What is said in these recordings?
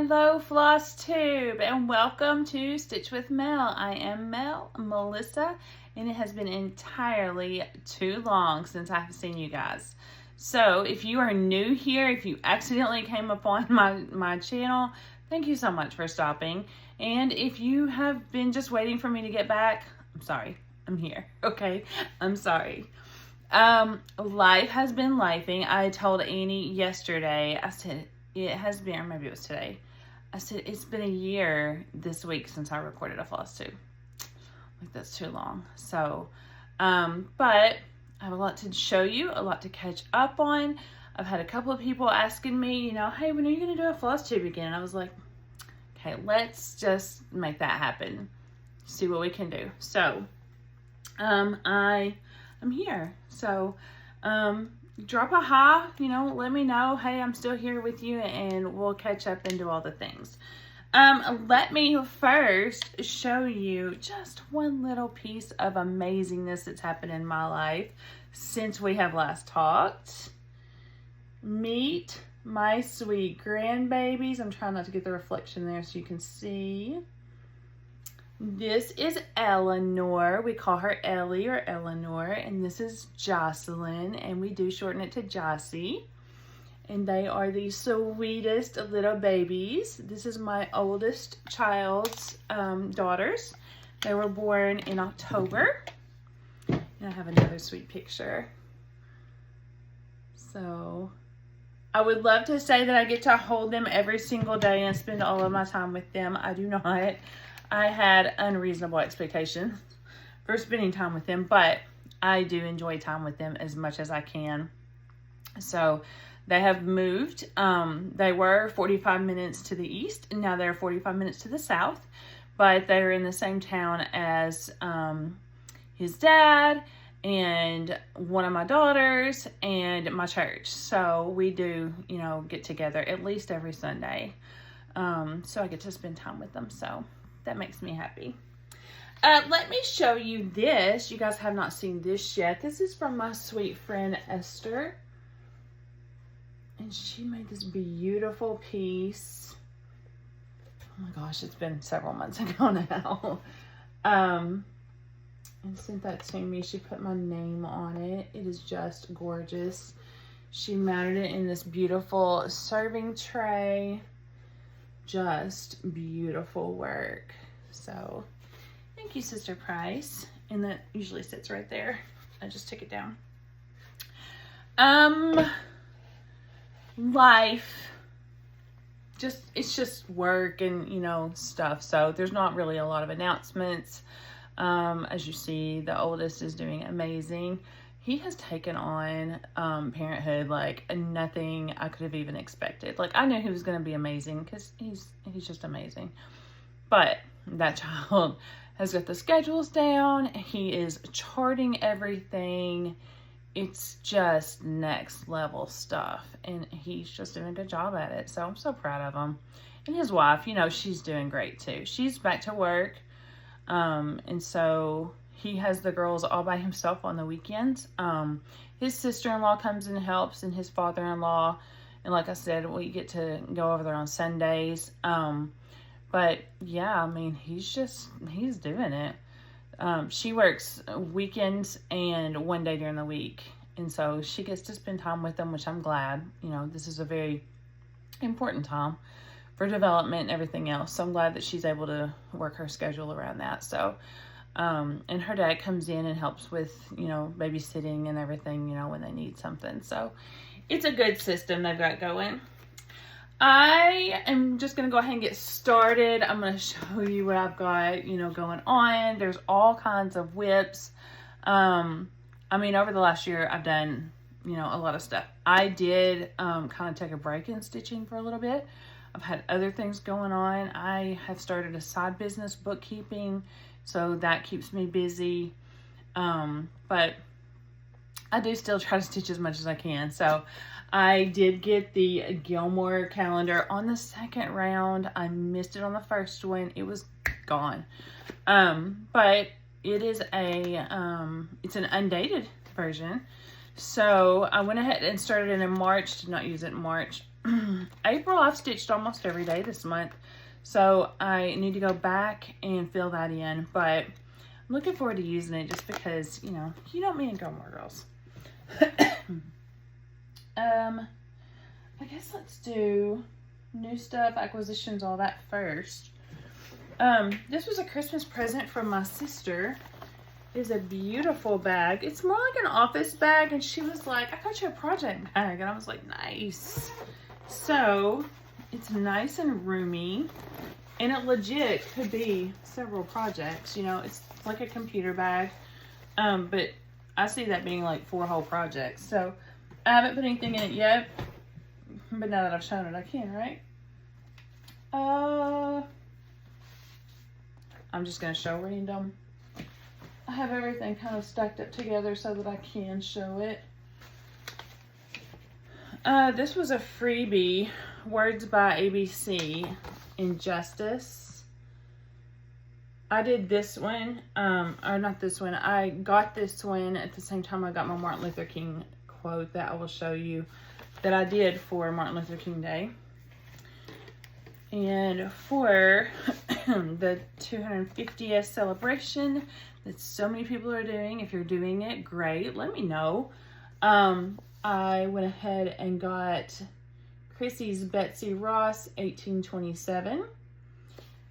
Hello Flosstube and welcome to Stitch with Mel. I am Melissa, and it has been entirely too long since I have seen you guys. So if you are new here, if you accidentally came upon my channel, thank you so much for stopping. And if you have been just waiting for me to get back, I'm sorry. I'm here. Okay. I'm sorry. Life has been lifing. I told Annie yesterday, I said, it has been, or maybe it was today. I said, it's been a year this week since I recorded a Flosstube. Like, that's too long. So, but I have a lot to show you, a lot to catch up on. I've had a couple of people asking me, hey, when are you going to do a Flosstube again? And I was like, okay, let's just make that happen. See what we can do. So, I'm here. So, drop a hi, let me know, hey, I'm still here with you, and we'll catch up and do all the things. Let me first show you just one little piece of amazingness that's happened in my life since we have last talked. Meet my sweet grandbabies. I'm trying not to get the reflection there so you can see. This is Eleanor. We call her Ellie or Eleanor. And this is Jocelyn. And we do shorten it to Jossie. And they are the sweetest little babies. This is my oldest child's daughters. They were born in October. And I have another sweet picture. So I would love to say that I get to hold them every single day and spend all of my time with them. I do not. I had unreasonable expectations for spending time with them, but I do enjoy time with them as much as I can. So they have moved. They were 45 minutes to the east, and now they're 45 minutes to the south, but they're in the same town as his dad and one of my daughters and my church. So we do, get together at least every Sunday. So I get to spend time with them. So that makes me happy. Let me show you this. You guys have not seen this yet. This is from my sweet friend Esther. And she made this beautiful piece. Oh my gosh, it's been several months ago now. And sent that to me. She put my name on it. It is just gorgeous. She mounted it in this beautiful serving tray. Just beautiful work. So thank you, Sister Price. And that usually sits right there. I just took it down. Life, it's just work and stuff. So there's not really a lot of announcements. As you see, the oldest is doing amazing. He has taken on parenthood like nothing I could have even expected. Like, I knew he was going to be amazing because he's just amazing. But that child has got the schedules down. He is charting everything. It's just next level stuff. And he's just doing a good job at it. So I'm so proud of him. And his wife, she's doing great too. She's back to work. And so he has the girls all by himself on the weekends. His sister-in-law comes and helps, and his father-in-law. And like I said, we get to go over there on Sundays. But yeah, I mean, he's doing it. She works weekends and one day during the week. And so she gets to spend time with them, which I'm glad. This is a very important time for development and everything else. So I'm glad that she's able to work her schedule around that. So, and her dad comes in and helps with, babysitting and everything, when they need something. So it's a good system they've got going. I am just going to go ahead and get started. I'm going to show you what I've got, going on. There's all kinds of whips. Over the last year, I've done, a lot of stuff. I did kind of take a break in stitching for a little bit. I've had other things going on. I have started a side business, bookkeeping, so that keeps me busy. But I do still try to stitch as much as I can. So I did get the Gilmore calendar on the second round. I missed it on the first one. It was gone. But it is it's an undated version. So I went ahead and started it in March. Did not use it in March. April, I've stitched almost every day this month. So I need to go back and fill that in. But I'm looking forward to using it just because, you know me and Gilmore Girls. I guess let's do new stuff, acquisitions, all that first. This was a Christmas present from my sister. It is a beautiful bag. It's more like an office bag, and she was like, I got you a project bag, and I was like, nice. So it's nice and roomy, and it legit could be several projects. You know, it's like a computer bag, but I see that being like 4 whole projects. So I haven't put anything in it yet, but now that I've shown it, I can, right? I'm just gonna show random. I have everything kind of stacked up together so that I can show it. This was a freebie, Words by ABC, Injustice. I did this one, or not this one. I got this one at the same time I got my Martin Luther King quote that I will show you that I did for Martin Luther King Day. And for the 250th celebration that so many people are doing, if you're doing it, great, let me know. I went ahead and got Chrissy's Betsy Ross 1827.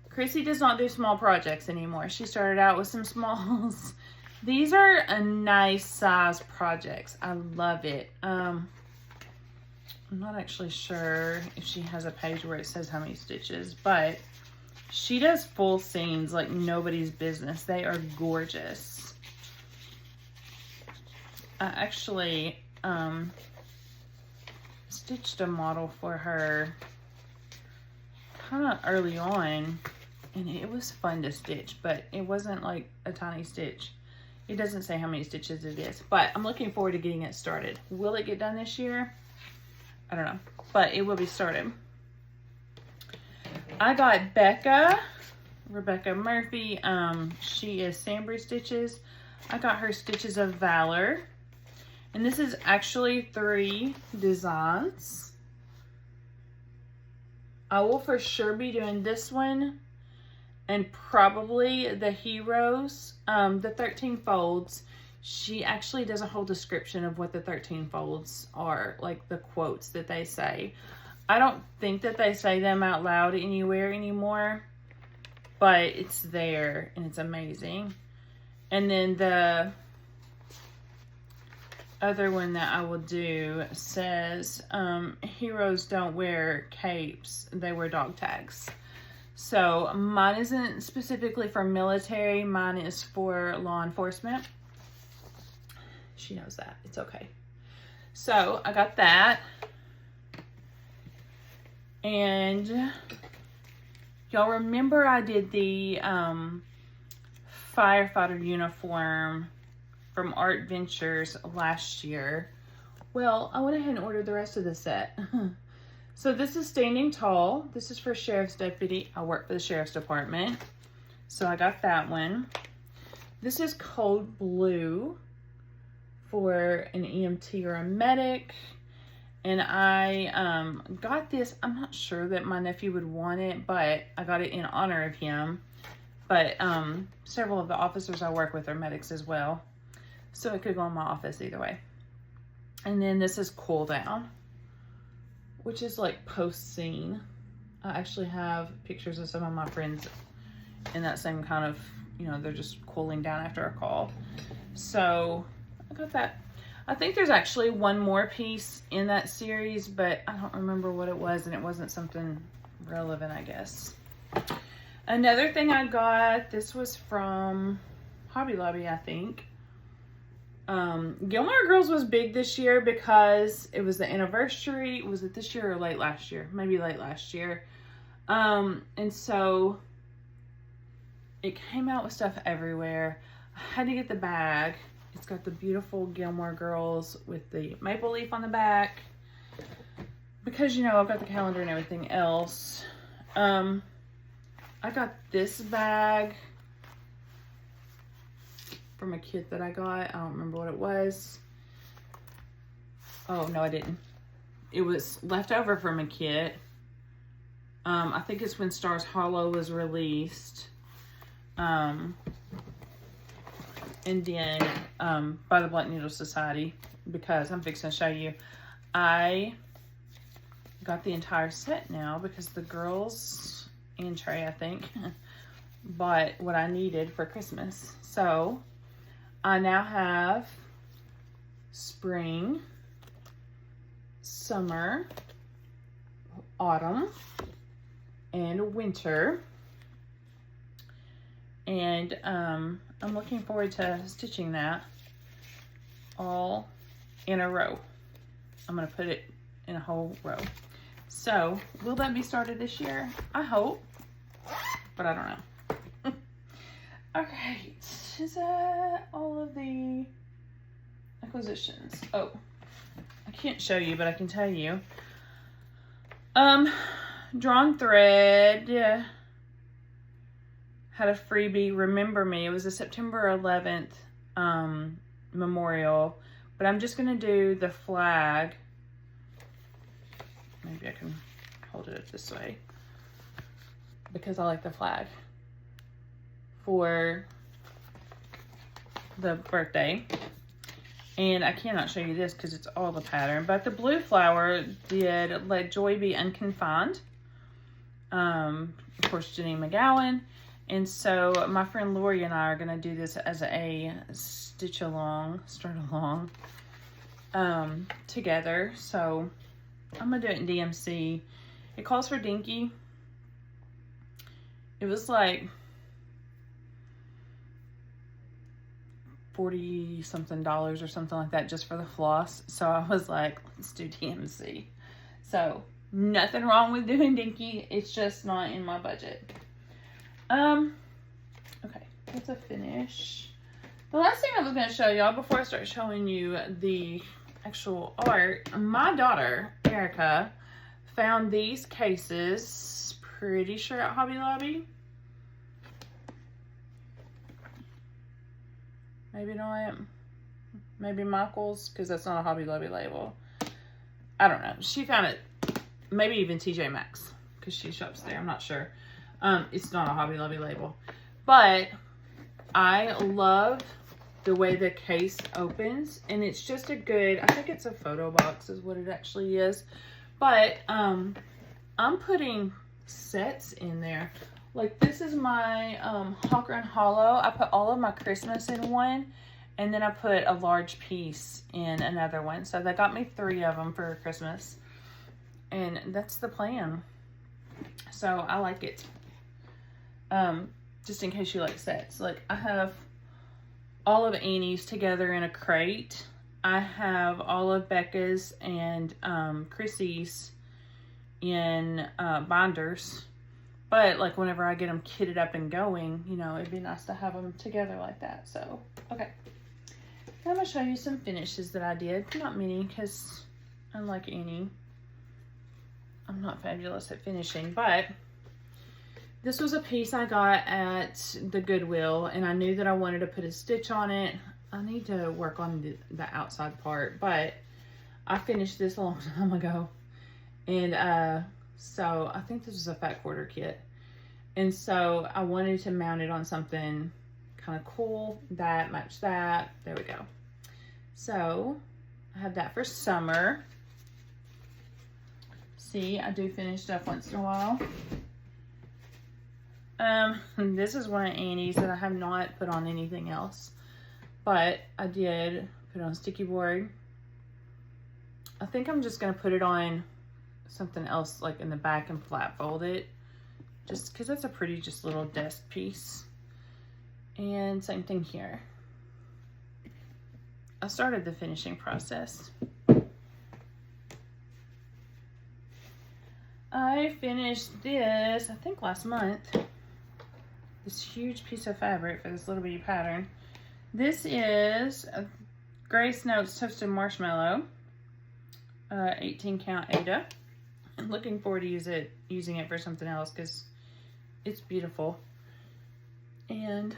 Chrissy does not do small projects anymore. She started out with some smalls. These are a nice size projects. I love it. I'm not actually sure if she has a page where it says how many stitches, but she does full seams like nobody's business. They are gorgeous. I actually stitched a model for her kind of early on, and it was fun to stitch, but it wasn't like a tiny stitch. It doesn't say how many stitches it is, but I'm looking forward to getting it started. Will it get done this year? I don't know, but it will be started. I got Rebecca Murphy. She is Sambry Stitches. I got her Stitches of Valor. And this is actually 3 designs. I will for sure be doing this one and probably the Heroes, the 13 folds. She actually does a whole description of what the 13 folds are, like the quotes that they say. I don't think that they say them out loud anywhere anymore, but it's there and it's amazing. And then the other one that I will do says, heroes don't wear capes, they wear dog tags. So mine isn't specifically for military, mine is for law enforcement. She knows that, it's okay. So I got that. And y'all remember I did the firefighter uniform from Art Ventures last year. Well, I went ahead and ordered the rest of the set. So this is Standing Tall. This is for Sheriff's Deputy. I work for the Sheriff's Department. So I got that one. This is Cold Blue for an EMT or a medic. And I got this. I'm not sure that my nephew would want it, but I got it in honor of him. But several of the officers I work with are medics as well. So it could go in my office either way. And then this is Cool Down, which is like post-scene. I actually have pictures of some of my friends in that same kind of, you know, they're just cooling down after a call. So I got that. I think there's actually one more piece in that series, but I don't remember what it was, and it wasn't something relevant, I guess. Another thing I got, this was from Hobby Lobby, I think. Gilmore Girls was big this year because it was the anniversary. Was it this year or late last year? Maybe late last year. And so it came out with stuff everywhere. I had to get the bag. It's got the beautiful Gilmore Girls with the maple leaf on the back. Because, you know, I've got the calendar and everything else. I got this bag from a kit that I got. I don't remember what it was. Oh, no, I didn't. it was left over from a kit. I think it's when Stars Hollow was released. And then by the Black Needle Society, because I'm fixing to show you. I got the entire set now because the girls and Trey, I think, bought what I needed for Christmas. So I now have spring, summer, autumn, and winter. And I'm looking forward to stitching that all in a row. I'm going to put it in a whole row. So, will that be started this year? I hope, but I don't know. Okay, is that all of the acquisitions? Oh, I can't show you, but I can tell you. Drawn Thread had a freebie, Remember Me. It was a September 11th memorial, but I'm just going to do the flag. Maybe I can hold it this way because I like the flag for the birthday. And I cannot show you this because it's all the pattern, but the blue flower did Let Joy Be Unconfined. Of course, Janine McGowan. And so my friend Lori and I are going to do this as a start along together. So I'm going to do it in DMC. It calls for Dinky. It was like $40 something or something like that just for the floss. So I was like, let's do DMC. So nothing wrong with doing Dinky. It's just not in my budget. Okay, that's a finish. The last thing I was going to show y'all before I start showing you the actual art, my daughter, Erica, found these cases, pretty sure at Hobby Lobby. Maybe not. Maybe Michael's, because that's not a Hobby Lobby label. I don't know. She found it, maybe even TJ Maxx, because she shops there. I'm not sure. It's not a Hobby Lobby label. But I love the way the case opens. And it's just a good, I think it's a photo box is what it actually is. But I'm putting sets in there. Like this is my Hawker and Hollow. I put all of my Christmas in one. And then I put a large piece in another one. So they got me 3 of them for Christmas. And that's the plan. So I like it. Just in case you like sets. Like I have all of Annie's together in a crate. I have all of Becca's and Chrissy's in binders. But like whenever I get them kitted up and going, you know, it'd be nice to have them together like that. So, okay. I'm going to show you some finishes that I did. Not many because unlike Annie, I'm not fabulous at finishing. But this was a piece I got at the Goodwill, and I knew that I wanted to put a stitch on it. I need to work on the outside part, but I finished this a long time ago. And so I think this was a fat quarter kit. And so I wanted to mount it on something kind of cool that matched that. There we go. So I have that for summer. See, I do finish stuff once in a while. This is one of Annie's that I have not put on anything else, but I did put it on sticky board. I think I'm just going to put it on something else like in the back and flat fold it, just because that's a pretty just little desk piece. And same thing here. I started the finishing process. I finished this, I think last month. This huge piece of fabric for this little bitty pattern. This is a Grace Notes Toasted Marshmallow, 18 count Ada. I'm looking forward to using it for something else because it's beautiful. And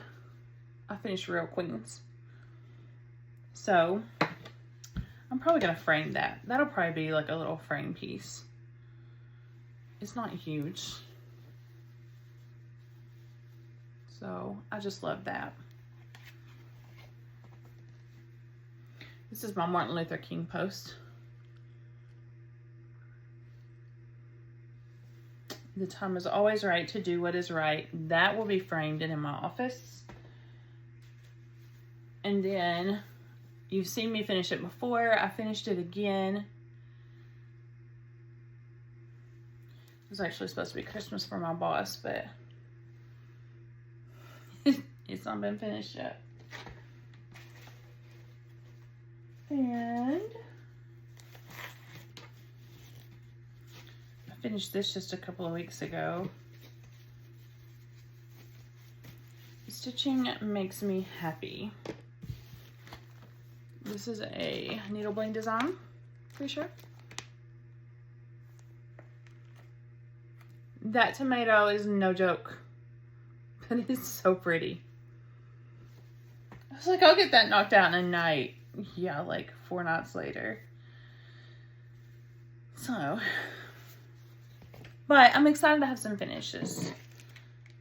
I finished Real Queens. So I'm probably going to frame that. That'll probably be like a little frame piece. It's not huge. So I just love that. This is my Martin Luther King post. The time is always right to do what is right. That will be framed in my office. And then you've seen me finish it before. I finished it again. It was actually supposed to be Christmas for my boss, but it's not been finished yet. And I finished this just a couple of weeks ago. Stitching makes me happy. This is a needle bling design, pretty sure. That tomato is no joke, but it's so pretty. I was like, I'll get that knocked out in a night. Yeah, like 4 nights later. So, but I'm excited to have some finishes.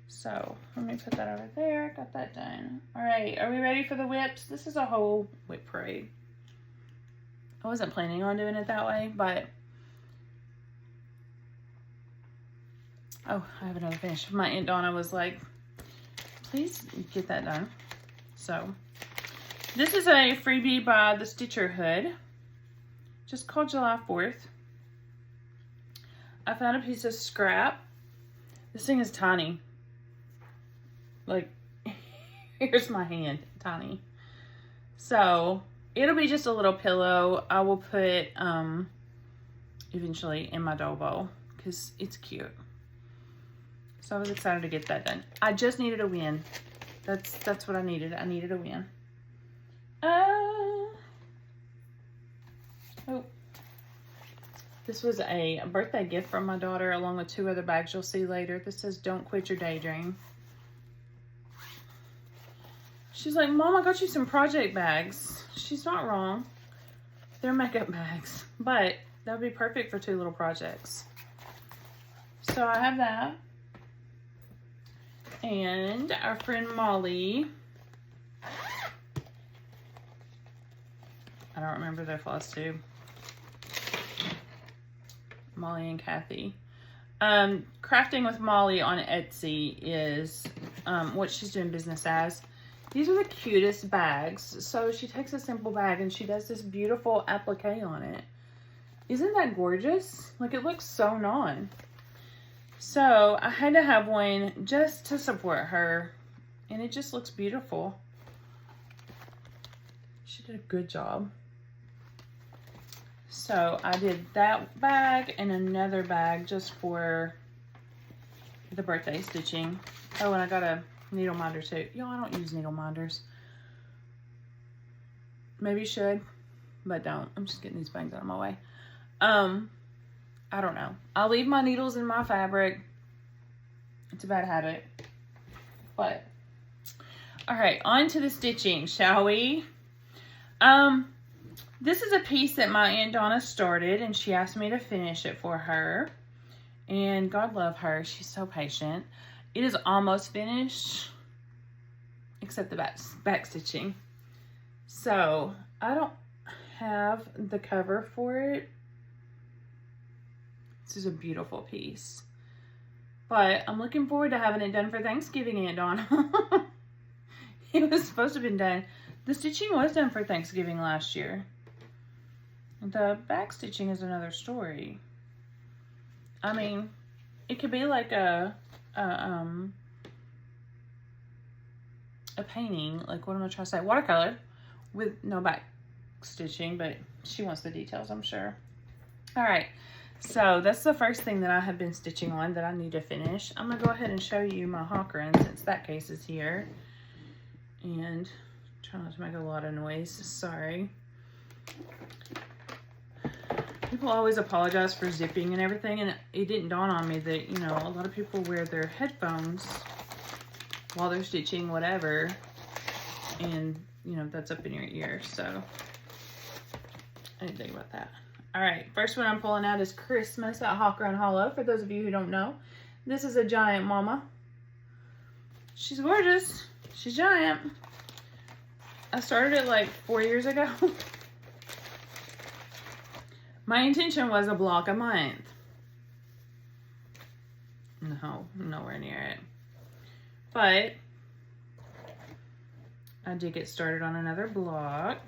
So, let me put that over there. Got that done. All right, are we ready for the whips? This is a whole whip parade. I wasn't planning on doing it that way, but oh, I have another finish. My Aunt Donna was like, please get that done. So, this is a freebie by the Stitcher Hood, just called July 4th. I found a piece of scrap. This thing is tiny. Like, here's my hand, tiny. So, it'll be just a little pillow. I will put, eventually in my doll bowl, because it's cute. So, I was excited to get that done. I just needed a win. That's what I needed. I needed a win. Oh. This was a birthday gift from my daughter, along with 2 other bags you'll see later. This says, "Don't quit your daydream." She's like, "Mom, I got you some project bags." She's not wrong. They're makeup bags, but that would be perfect for 2 little projects. So I have that. And our friend Molly, I don't remember their Flosstube. Molly and Kathy. Crafting with Molly on Etsy is what she's doing business as. These are the cutest bags. So she takes a simple bag and she does this beautiful applique on it. Isn't that gorgeous? Like, it looks sewn on. So I had to have one just to support her, and it just looks beautiful. She did a good job. So I did that bag and another bag just for the birthday stitching. Oh, and I got a needle minder too. Y'all, I don't use needle minders. Maybe you should, but don't. I'm just getting these bangs out of my way. I don't know. I'll leave my needles in my fabric. It's a bad habit. But, all right, on to the stitching, shall we? This is a piece that my Aunt Donna started, and she asked me to finish it for her. And God love her. She's so patient. It is almost finished, except the back stitching. So, I don't have the cover for it. This is a beautiful piece. But I'm looking forward to having it done for Thanksgiving, Aunt Donna. It was supposed to have been done. The stitching was done for Thanksgiving last year. The back stitching is another story. I mean, it could be like a painting, like, what am I trying to say? Watercolor with no back stitching, but she wants the details, I'm sure. All right. So that's the first thing that I have been stitching on that I need to finish. I'm going to go ahead and show you my Hawkerin since that case is here. And try not to make a lot of noise. Sorry. People always apologize for zipping and everything, and it didn't dawn on me that, you know, a lot of people wear their headphones while they're stitching whatever, and, you know, that's up in your ear. So I didn't think about that. All right, first one I'm pulling out is Christmas at Hawker and Hollow. For those of you who don't know, this is a giant mama. She's gorgeous. She's giant. I started it like 4 years ago. My intention was a block a month. No, nowhere near it. But I did get started on another block.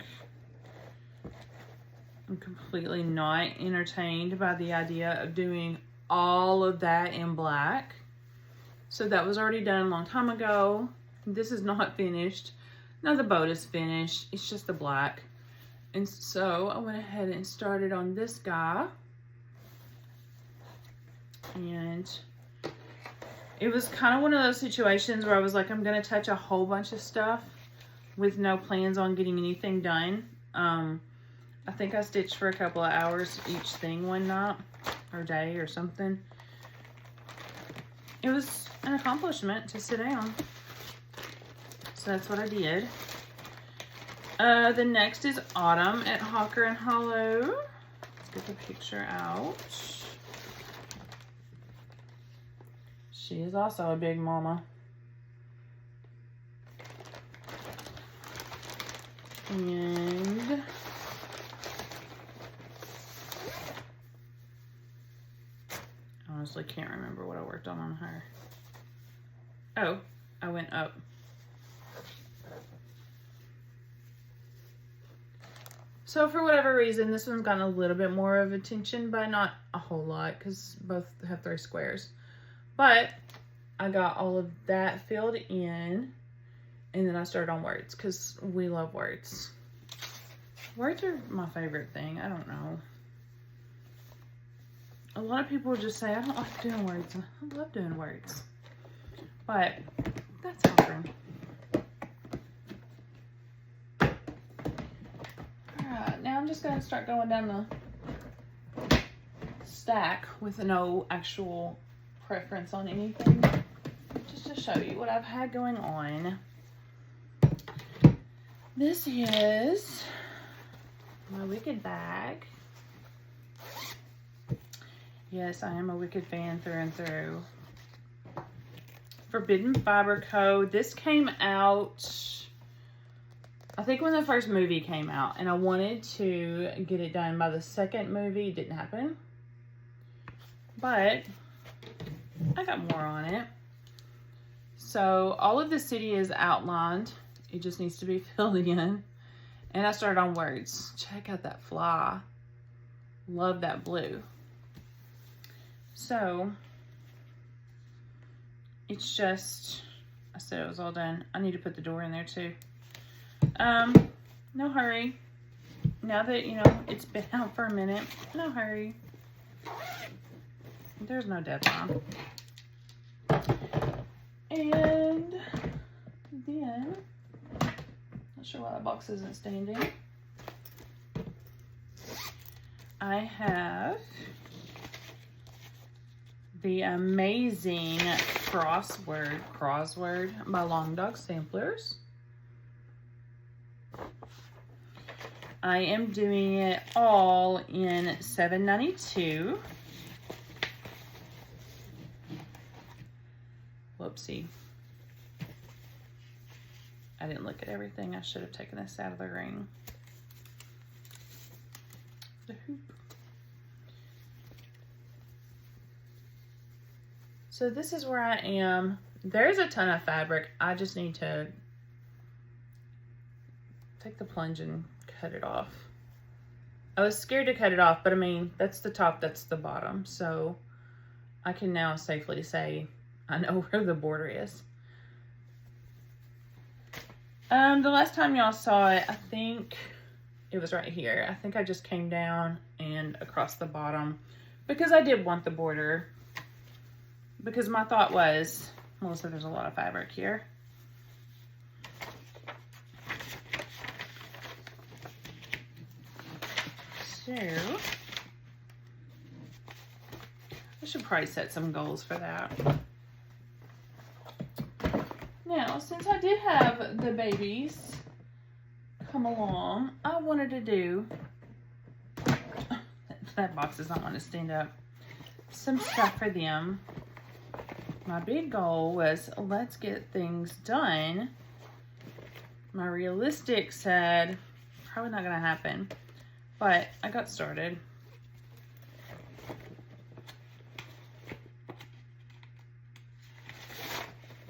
I'm completely not entertained by the idea of doing all of that in black. So that was already done a long time ago. This is not finished. Now the boat is finished. It's just the black. And so I went ahead and started on this guy. And it was kind of one of those situations where I was like, I'm going to touch a whole bunch of stuff with no plans on getting anything done. I think I stitched for a couple of hours each thing one night or day or something. It was an accomplishment to sit down. So that's what I did. The next is Autumn at Hawker and Hollow. Let's get the picture out. She is also a big mama. And honestly can't remember what I worked on her. Oh, I went up. So for whatever reason, this one's gotten a little bit more of attention, but not a whole lot because both have 3 squares. But I got all of that filled in, and then I started on words because we love words. Words are my favorite thing. I don't know. A lot of people just say, I don't like doing words. I love doing words. But that's awesome. Alright, now I'm just going to start going down the stack with no actual preference on anything. Just to show you what I've had going on. This is my Wicked bag. Yes, I am a Wicked fan through and through. Forbidden Fiber Co. This came out, I think when the first movie came out, and I wanted to get it done by the second movie. It didn't happen. But I got more on it. So all of the city is outlined. It just needs to be filled in. And I started on words. Check out that fly. Love that blue. So it's just, I said it was all done. I need to put the door in there too. No hurry. Now that, you know, it's been out for a minute, no hurry. There's no deadline. And then, not sure why that box isn't standing. I have the amazing crossword by Long Dog Samplers. I am doing it all in 792. Whoopsie. I didn't look at everything. I should have taken this out of the ring. The hoop. So this is where I am. There's a ton of fabric. I just need to take the plunge and cut it off. I was scared to cut it off, but I mean, that's the top, that's the bottom. So I can now safely say I know where the border is. The last time y'all saw it, I think it was right here. I think I just came down and across the bottom because I did want the border. Because my thought was, Melissa, there's a lot of fabric here. So, I should probably set some goals for that. Now, since I did have the babies come along, I wanted to do That box does not want to stand up. Some stuff for them. My big goal was, let's get things done. My realistic said, probably not going to happen. But I got started.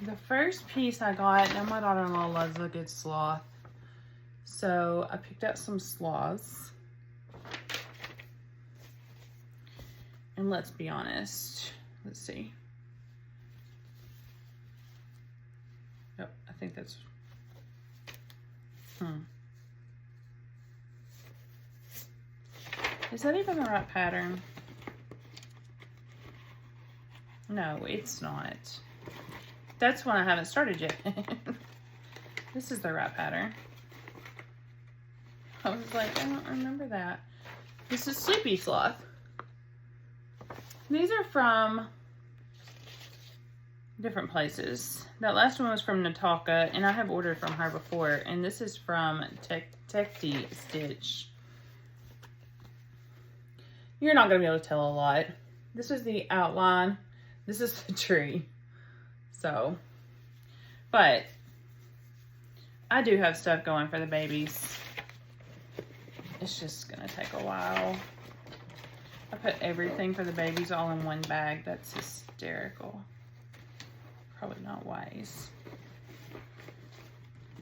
The first piece I got, now my daughter-in-law loves a good sloth. So I picked out some sloths. And let's be honest. Let's see. Oh, I think that's... Is that even the right pattern? No, it's not. That's one I haven't started yet. This is the right pattern. I was like, I don't remember that. This is Sleepy Sloth. These are from different places. That last one was from Natalka, and I have ordered from her before. And this is from Techty Stitch. You're not going to be able to tell a lot. This is the outline. This is the tree. So, but I do have stuff going for the babies. It's just going to take a while. I put everything for the babies all in one bag. That's hysterical. Probably not wise.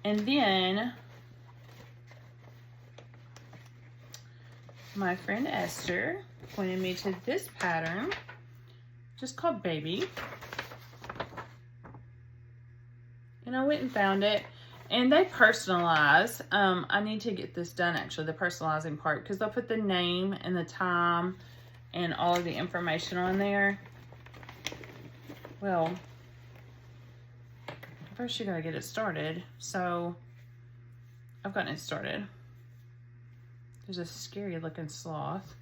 And then my friend Esther pointed me to this pattern, just called Baby. And I went and found it. And they personalize. I need to get this done, actually, the personalizing part, because they'll put the name and the time and all of the information on there. Well, first you gotta get it started. So I've gotten it started. There's a scary looking sloth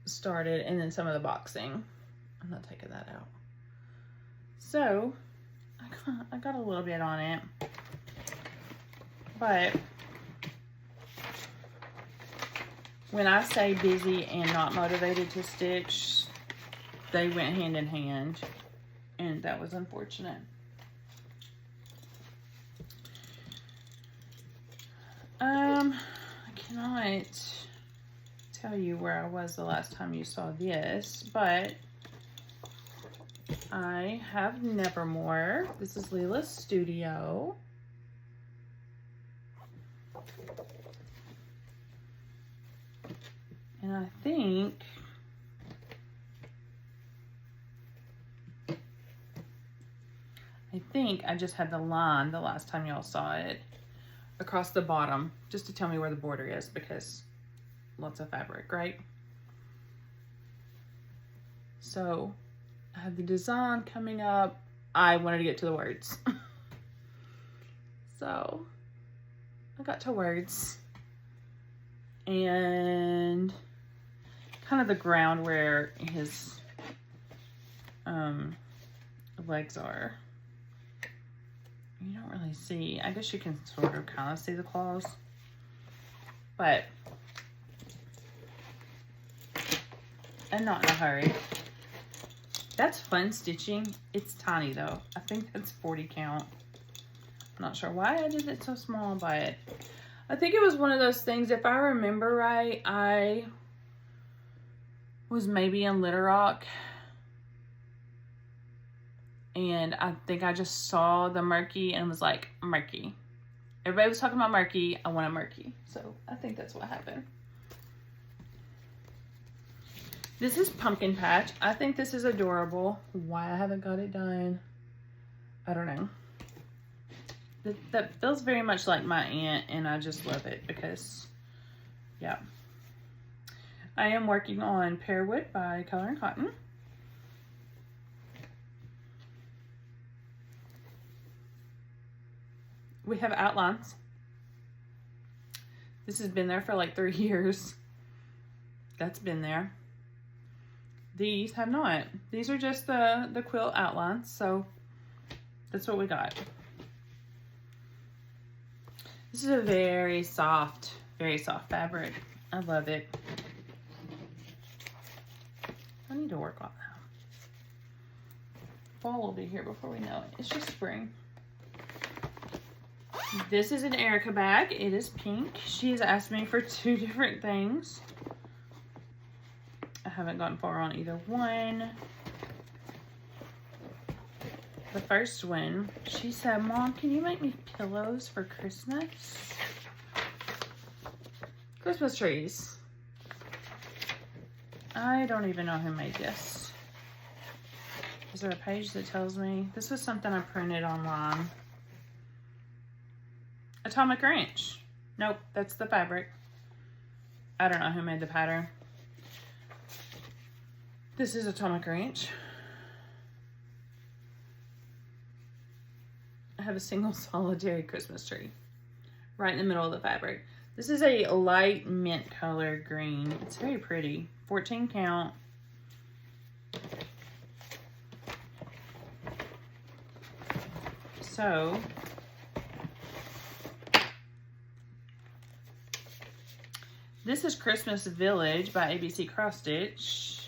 started, and then some of the boxing. I'm not taking that out. So I got a little bit on it, but when I say busy and not motivated to stitch, they went hand in hand, and that was unfortunate. I cannot tell you where I was the last time you saw this, but I have Nevermore. This is Leela's Studio. And I think I just had the line the last time y'all saw it across the bottom, just to tell me where the border is, because lots of fabric, right? So I have the design coming up. I wanted to get to the words. So I got to words, and kind of the ground where his legs are. You don't really see. I guess you can sort of kind of see the claws, but I'm not in a hurry. That's fun stitching. It's tiny though. I think that's 40 count. I'm not sure why I did it so small, but I think it was one of those things, if I remember right, I was maybe in Litter Rock, and I think I just saw the Murky and was like, Murky. Everybody was talking about Murky. I want a Murky. So I think that's what happened. This is Pumpkin Patch. I think this is adorable. Why I haven't got it done, I don't know. That feels very much like my aunt, and I just love it because, yeah. I am working on Pearwood by Color and Cotton. We have outlines. This has been there for like 3 years. That's been there. These have not. These are just the quilt outlines, so that's what we got. This is a very soft fabric. I love it. I need to work on that. Fall will be here before we know it. It's just spring. This is an Erica bag. It is pink. She has asked me for 2 different things. I haven't gotten far on either one. The first one, she said, Mom, can you make me pillows for Christmas? Christmas trees. I don't even know who made this. Is there a page that tells me? This was something I printed online. Atomic Ranch. Nope, that's the fabric. I don't know who made the pattern. This is Atomic Ranch. I have a single solitary Christmas tree right in the middle of the fabric. This is a light mint color green. It's very pretty. 14 count. So, this is Christmas Village by ABC Cross Stitch.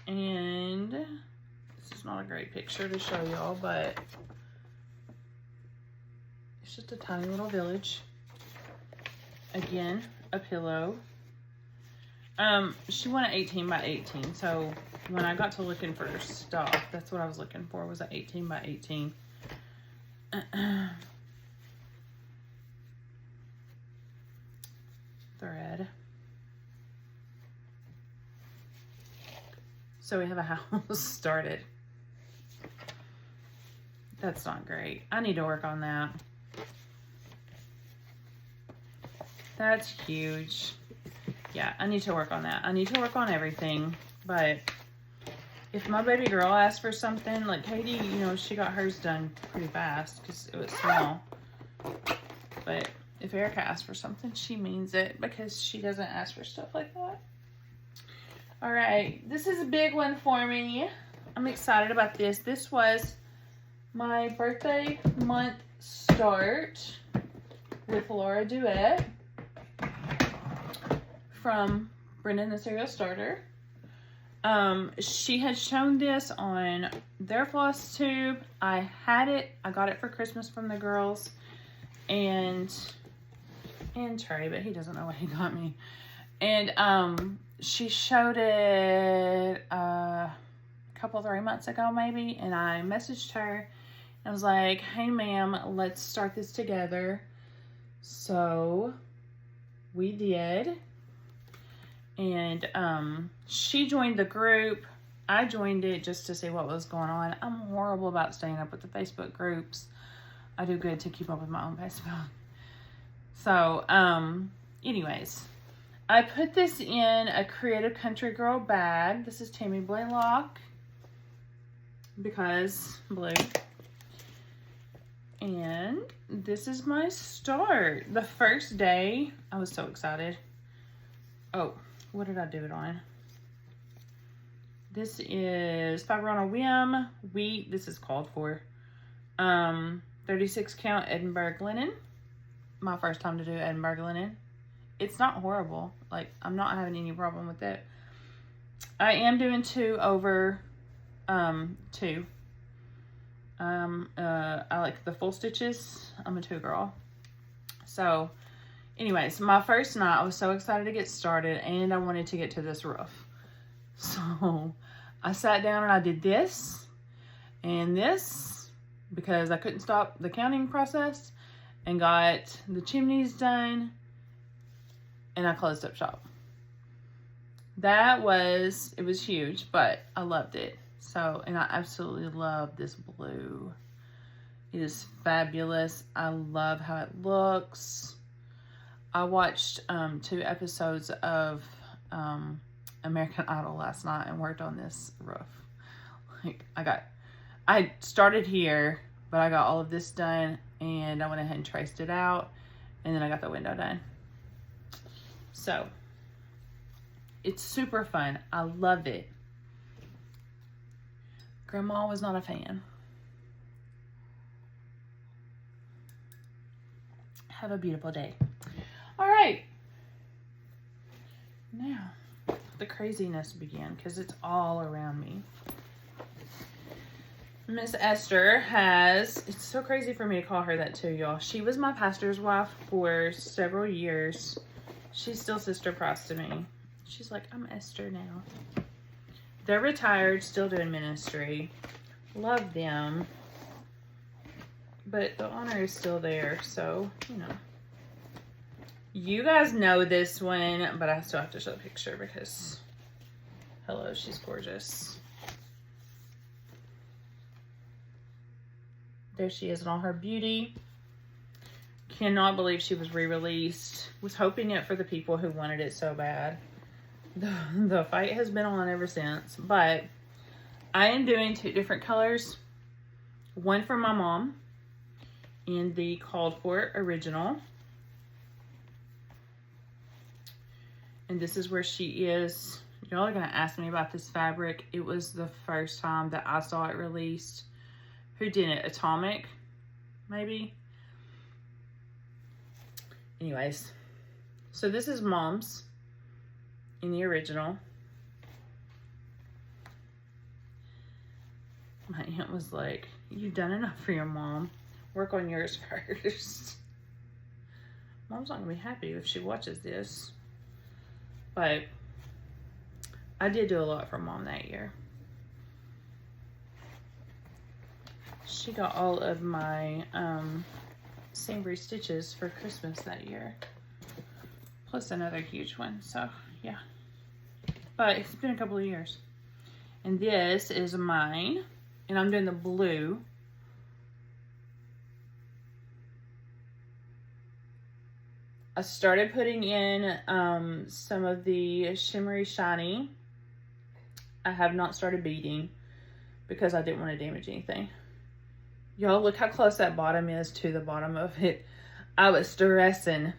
And this is not a great picture to show y'all, but it's just a tiny little village. Again, a pillow. She wanted 18 by 18, so when I got to looking for stuff, that's what I was looking for, was an 18 by 18. Thread. So we have a house started. That's not great. I need to work on that. That's huge. Yeah, I need to work on that. I need to work on everything. But if my baby girl asks for something, like Katie, you know, she got hers done pretty fast because it was small. But if Erica asks for something, she means it because she doesn't ask for stuff like that. All right, this is a big one for me. I'm excited about this. This was my birthday month start with Laura Duet from Brendan the Serial Starter. She had shown this on their Flosstube. I had it. I got it for Christmas from the girls. And Trey, but he doesn't know what he got me. And she showed it a couple, 3 months ago maybe. And I messaged her. I was like, hey ma'am, let's start this together. So we did. And she joined the group. I joined it just to see what was going on. I'm horrible about staying up with the Facebook groups. I do good to keep up with my own Facebook. So, anyways, I put this in a Creative Country Girl bag. This is Tammy Blaylock because blue. And this is my start. The first day, I was so excited. Oh, what did I do it on? This is Fiber on a Whim wheat. This is called for 36 count Edinburgh linen. My first time to do Edinburgh linen. It's not horrible. Like, I'm not having any problem with it. I am doing 2 over 2. I like the full stitches. I'm a 2 girl. So, anyways, my first night, I was so excited to get started, and I wanted to get to this roof. So, I sat down and I did this and this because I couldn't stop the counting process, and got the chimneys done, and I closed up shop. It was huge, but I loved it. So, and I absolutely love this blue. It is fabulous. I love how it looks. I watched 2 episodes of American Idol last night and worked on this roof. Like, I started here, but I got all of this done, and I went ahead and traced it out, and then I got the window done. So, it's super fun. I love it. Grandma was not a fan. Have a beautiful day. All right. Now, the craziness begin, because it's all around me. Miss Esther has, it's so crazy for me to call her that too, y'all. She was my pastor's wife for several years. She's still sister props to me. She's like, I'm Esther now. They're retired, still doing ministry. Love them. But the honor is still there, so, you know. You guys know this one, but I still have to show the picture because, hello, she's gorgeous. There she is in all her beauty. Cannot believe she was re-released. Was hoping it for the people who wanted it so bad. The fight has been on ever since. But I am doing 2 different colors. One for my mom in the Called For It original. And this is where she is. Y'all are going to ask me about this fabric. It was the first time that I saw it released. Who did it? Atomic? Maybe? Anyways. So this is Mom's in the original. My aunt was like, you've done enough for your mom. Work on yours first. Mom's not going to be happy if she watches this. But I did do a lot for Mom that year. She got all of my Sainsbury stitches for Christmas that year. Plus another huge one. So, yeah. But it's been a couple of years. And this is mine. And I'm doing the blue. I started putting in some of the shimmery shiny. I have not started beading because I didn't want to damage anything. Y'all, look how close that bottom is to the bottom of it. I was stressing.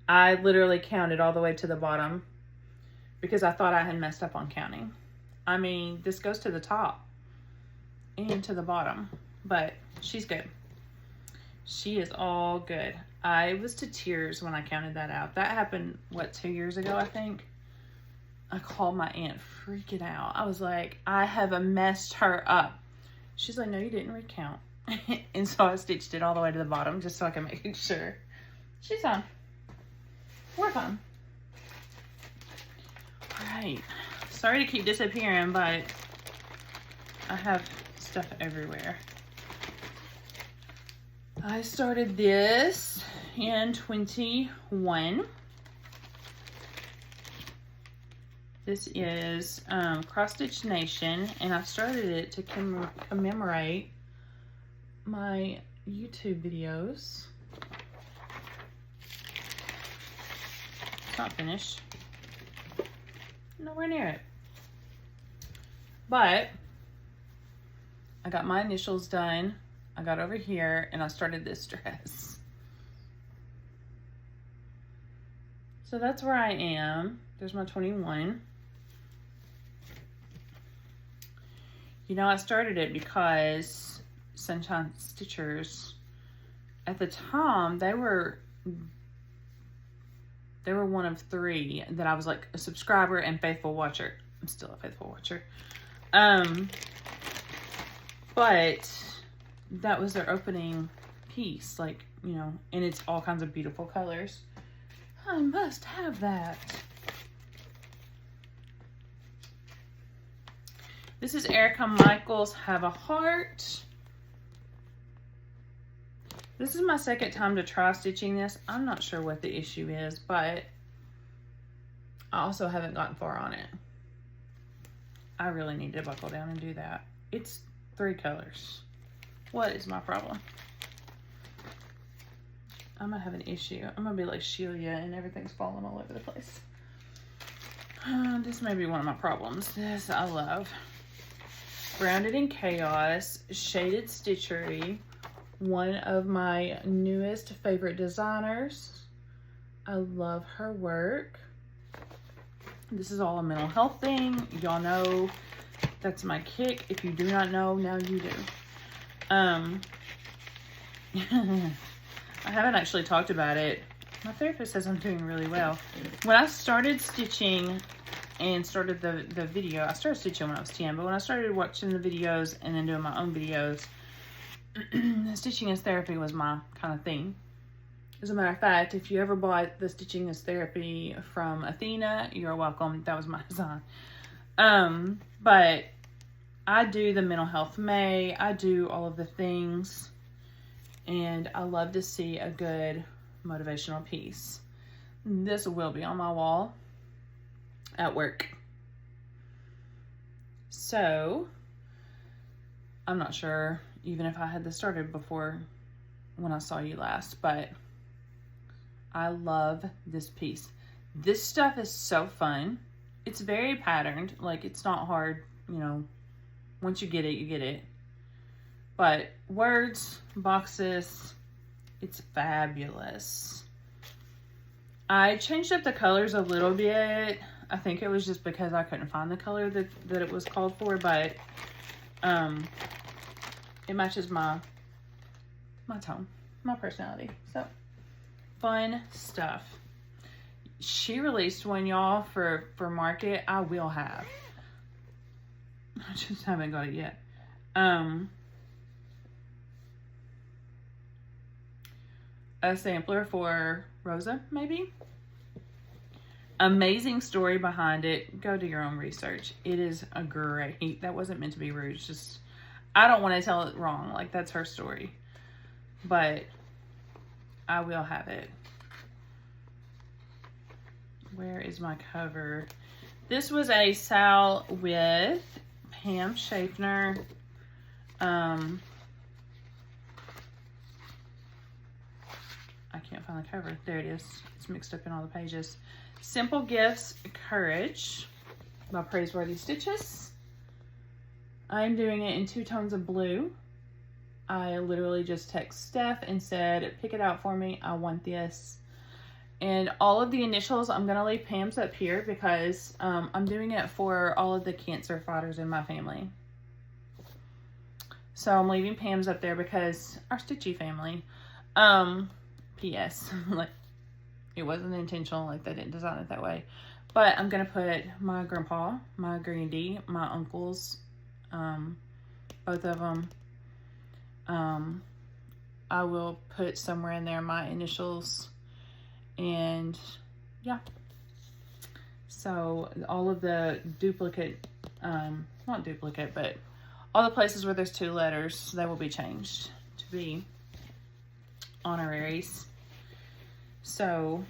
I literally counted all the way to the bottom because I thought I had messed up on counting. I mean, this goes to the top and to the bottom, but she's good. She is all good. I was to tears when I counted that out. That happened, what, 2 years ago, I think? I called my aunt freaking out. I was like, I have messed her up. She's like, no, you didn't recount. And so I stitched it all the way to the bottom just so I can make sure. She's on. We're fine. Alright. Sorry to keep disappearing, but I have stuff everywhere. I started this in 21. This is Cross Stitch Nation, and I started it to commemorate my YouTube videos. It's not finished. Nowhere near it. But I got my initials done. I got over here and I started this dress. So that's where I am. There's my 21. You know, I started it because Sunshine Stitchers, at the time, they were one of 3 that I was like a subscriber and faithful watcher. I'm still a faithful watcher. But that was their opening piece, like, you know, and it's all kinds of beautiful colors. I must have that. This is Erica Michaels, Have a Heart. This is my second time to try stitching this. I'm not sure what the issue is, but I also haven't gotten far on it. I really need to buckle down and do that. It's 3 colors. What is my problem? I'm gonna have an issue. I'm gonna be like Sheila and everything's falling all over the place. This may be one of my problems. This I love. Grounded in Chaos, Shaded Stitchery, one of my newest favorite designers. I love her work. This is all a mental health thing. Y'all know that's my kick. If you do not know, now you do. I haven't actually talked about it My therapist says I'm doing really well. When I started stitching and started the video, I started stitching when I was 10, but when I started watching the videos and then doing my own videos, stitching as therapy was my kind of thing. As a matter of fact, if you ever bought the Stitching as Therapy from Athena, you're welcome. That was my design. But I do the mental health May. I do all of the things. And I love to see a good motivational piece. This will be on my wall at work. So, I'm not sure even if I had this started before when I saw you last, but I love this piece. This stuff is so fun. It's very patterned. Like, it's not hard, you know. Once you get it, you get it. But words, boxes, it's fabulous. I changed up the colors a little bit. I think it was just because I couldn't find the color that it was called for, but it matches my tone, my personality. So, fun stuff. She released one, y'all, for market. I will have. I just haven't got it yet. A sampler for Rosa, maybe. Amazing story behind it. Go do your own research. It is a great. That wasn't meant to be rude. It's just, I don't want to tell it wrong. Like, that's her story. But I will have it. Where is my cover? This was a Sal with Pam Schaffner. I can't find the cover. There it is. It's mixed up in all the pages. Simple Gifts, Courage by Praiseworthy Stitches. I'm doing it in 2 tones of blue. I literally just text Steph and said, pick it out for me. I want this. And all of the initials, I'm going to leave Pam's up here because I'm doing it for all of the cancer fighters in my family. So I'm leaving Pam's up there because our Stitchy family. P.S. Like, it wasn't intentional. Like, they didn't design it that way. But I'm going to put my grandpa, my granddie, my uncles, both of them. I will put somewhere in there my initials. And yeah, so all of the duplicate, not duplicate, but all the places where there's 2 letters, they will be changed to be honoraries. So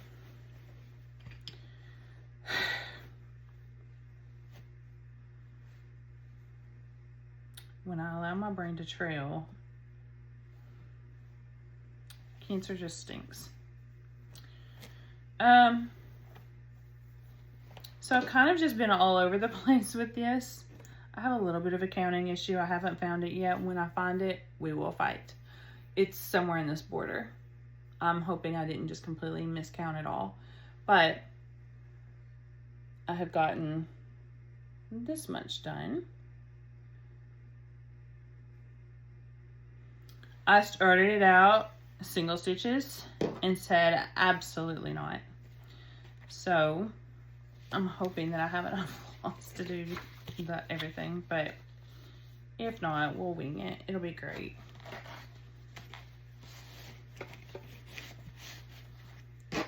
when I allow my brain to trail, cancer just stinks. So I've kind of just been all over the place with this. I have a little bit of a counting issue. I haven't found it yet. When I find it, we will fight. It's somewhere in this border. I'm hoping I didn't just completely miscount it all. But I have gotten this much done. I started it out single stitches and said absolutely not. So I'm hoping that I have enough lots to do everything, but if not, we'll wing it. It'll be great. And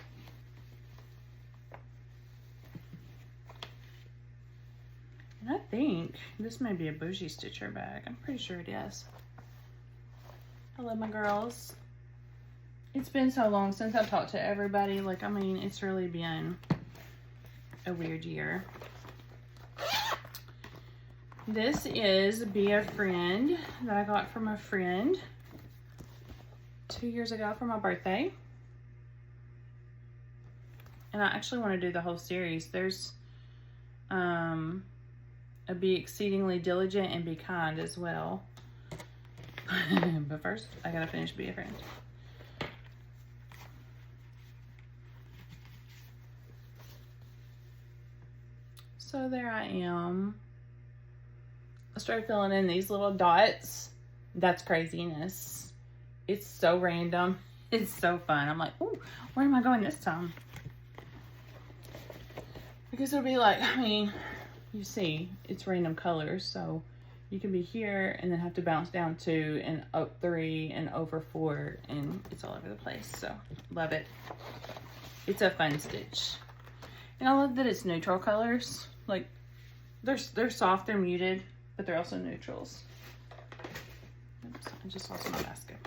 I think this may be a bougie stitcher bag. I'm pretty sure it is. Hello, my girls. It's been so long since I've talked to everybody. Like, I mean, it's really been a weird year. This is Be a Friend that I got from a friend 2 years ago for my birthday. And I actually want to do the whole series. There's a Be Exceedingly Diligent and Be Kind as well. But first, I gotta finish Be a Friend. So there I am. I started filling in these little dots. That's craziness. It's so random. It's so fun. I'm like, ooh, where am I going this time? Because it'll be like, I mean, you see, it's random colors, so you can be here and then have to bounce down 2 and up 3 and over 4, and it's all over the place. So love it. It's a fun stitch. And I love that it's neutral colors. Like they're soft, they're muted, but they're also neutrals. Oops, I just lost my basket.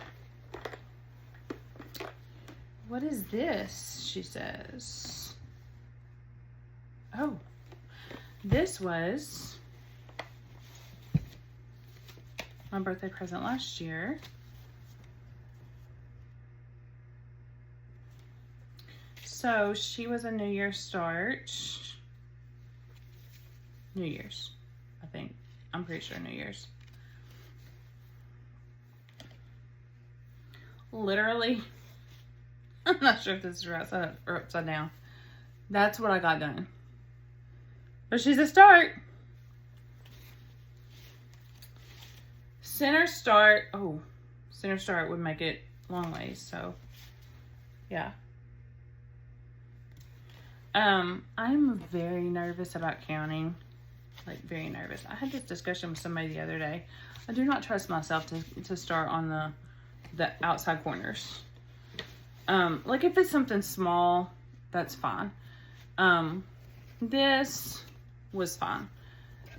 What is this? She says. Oh, this was my birthday present last year. So she was a New Year's start. New Year's, I think. I'm pretty sure New Year's. Literally, I'm not sure if this is right side up or upside down. That's what I got done. But she's a start. Center start. Oh, center start would make it long ways. So, yeah. I'm very nervous about counting. Like, very nervous. I had this discussion with somebody the other day. I do not trust myself to start on the outside corners. Like, if it's something small, that's fine. This was fine.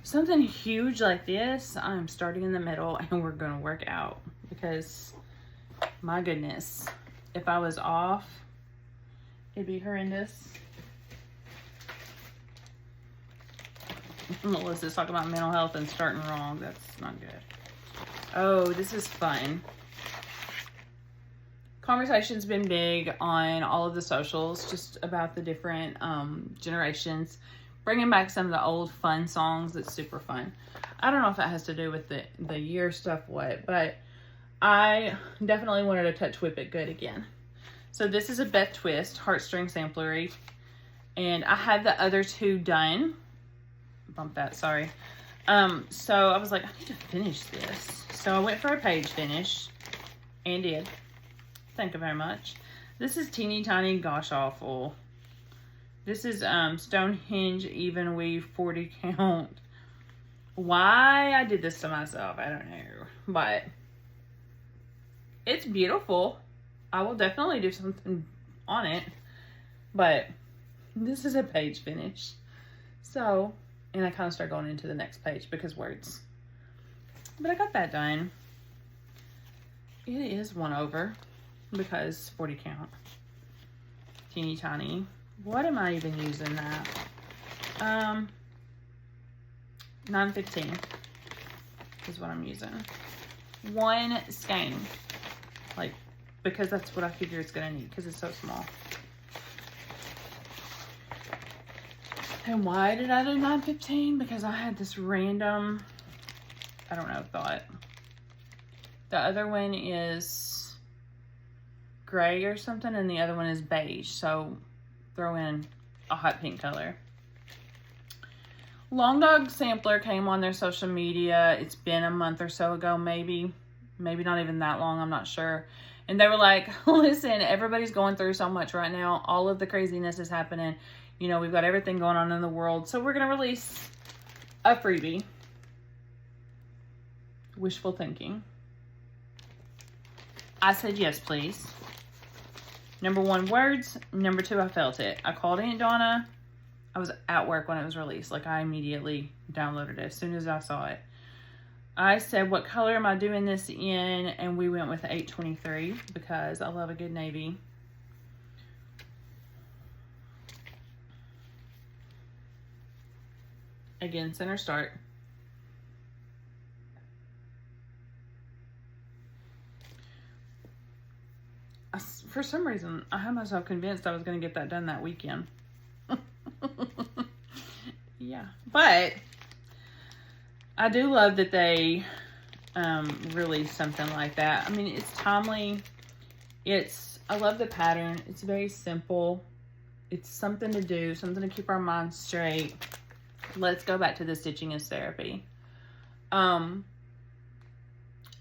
Something huge like this, I'm starting in the middle and we're gonna work out, because my goodness, if I was off, it'd be horrendous. Melissa's talking about mental health and starting wrong. That's not good. Oh, this is fun. Conversation's been big on all of the socials, just about the different generations. Bringing back some of the old fun songs. That's super fun. I don't know if that has to do with the year stuff, but I definitely wanted to touch Whip It Good again. So this is a Beth Twist Heartstring Samplery. And I had the other 2 done. Bump that, sorry. So I was like, I need to finish this. So I went for a page finish and did. Thank you very much. This is Teeny Tiny Gosh Awful. This is Stonehenge Even Weave 40 count. Why I did this to myself, I don't know. But it's beautiful. I will definitely do something on it. But this is a page finish. So, and I kind of start going into the next page because words. But I got that done. It is 1 over because 40 count. Teeny tiny. What am I even using that? 915 is what I'm using. 1 skein. Like, because that's what I figure it's gonna need because it's so small. And why did I do 915? Because I had this random, I don't know, thought. The other one is gray or something, and the other one is beige. So throw in a hot pink color. Long Dog Sampler came on their social media. It's been a month or so ago, maybe not even that long, I'm not sure. And they were like, listen, everybody's going through so much right now. All of the craziness is happening. You know, we've got everything going on in the world. So we're going to release a freebie. Wishful thinking. I said, yes, please. Number 1, words. Number 2, I felt it. I called Aunt Donna. I was at work when it was released. Like, I immediately downloaded it as soon as I saw it. I said, what color am I doing this in? And we went with 823 because I love a good navy. Again, center start. For some reason, I had myself convinced I was going to get that done that weekend. Yeah. But I do love that they released something like that. I mean, it's timely. I love the pattern. It's very simple. It's something to do, something to keep our minds straight. Let's go back to the stitching is therapy.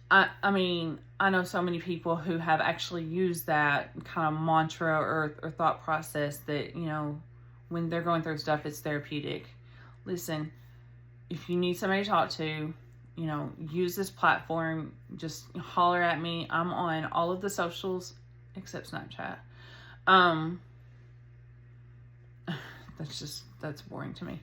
I mean, I know so many people who have actually used that kind of mantra or thought process that, you know, when they're going through stuff, it's therapeutic. Listen, if you need somebody to talk to, you know, use this platform. Just holler at me. I'm on all of the socials except Snapchat. That's boring to me.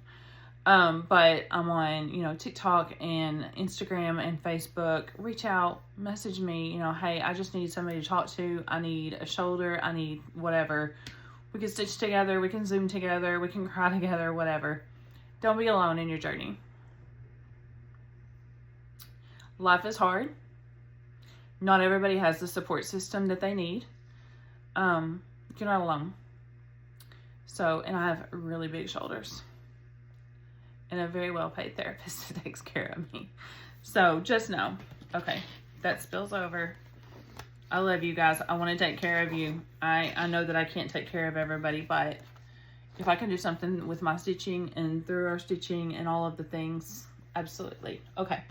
But I'm on, you know, TikTok and Instagram and Facebook. Reach out, message me, you know, hey, I just need somebody to talk to. I need a shoulder. I need whatever. We can stitch together. We can Zoom together. We can cry together, whatever. Don't be alone in your journey. Life is hard. Not everybody has the support system that they need. You're not alone. So, and I have really big shoulders. And a very well-paid therapist that takes care of me. So just know, okay, that spills over. I love you guys. I want to take care of you. I know that I can't take care of everybody, but if I can do something with my stitching and through our stitching and all of the things, absolutely. Okay.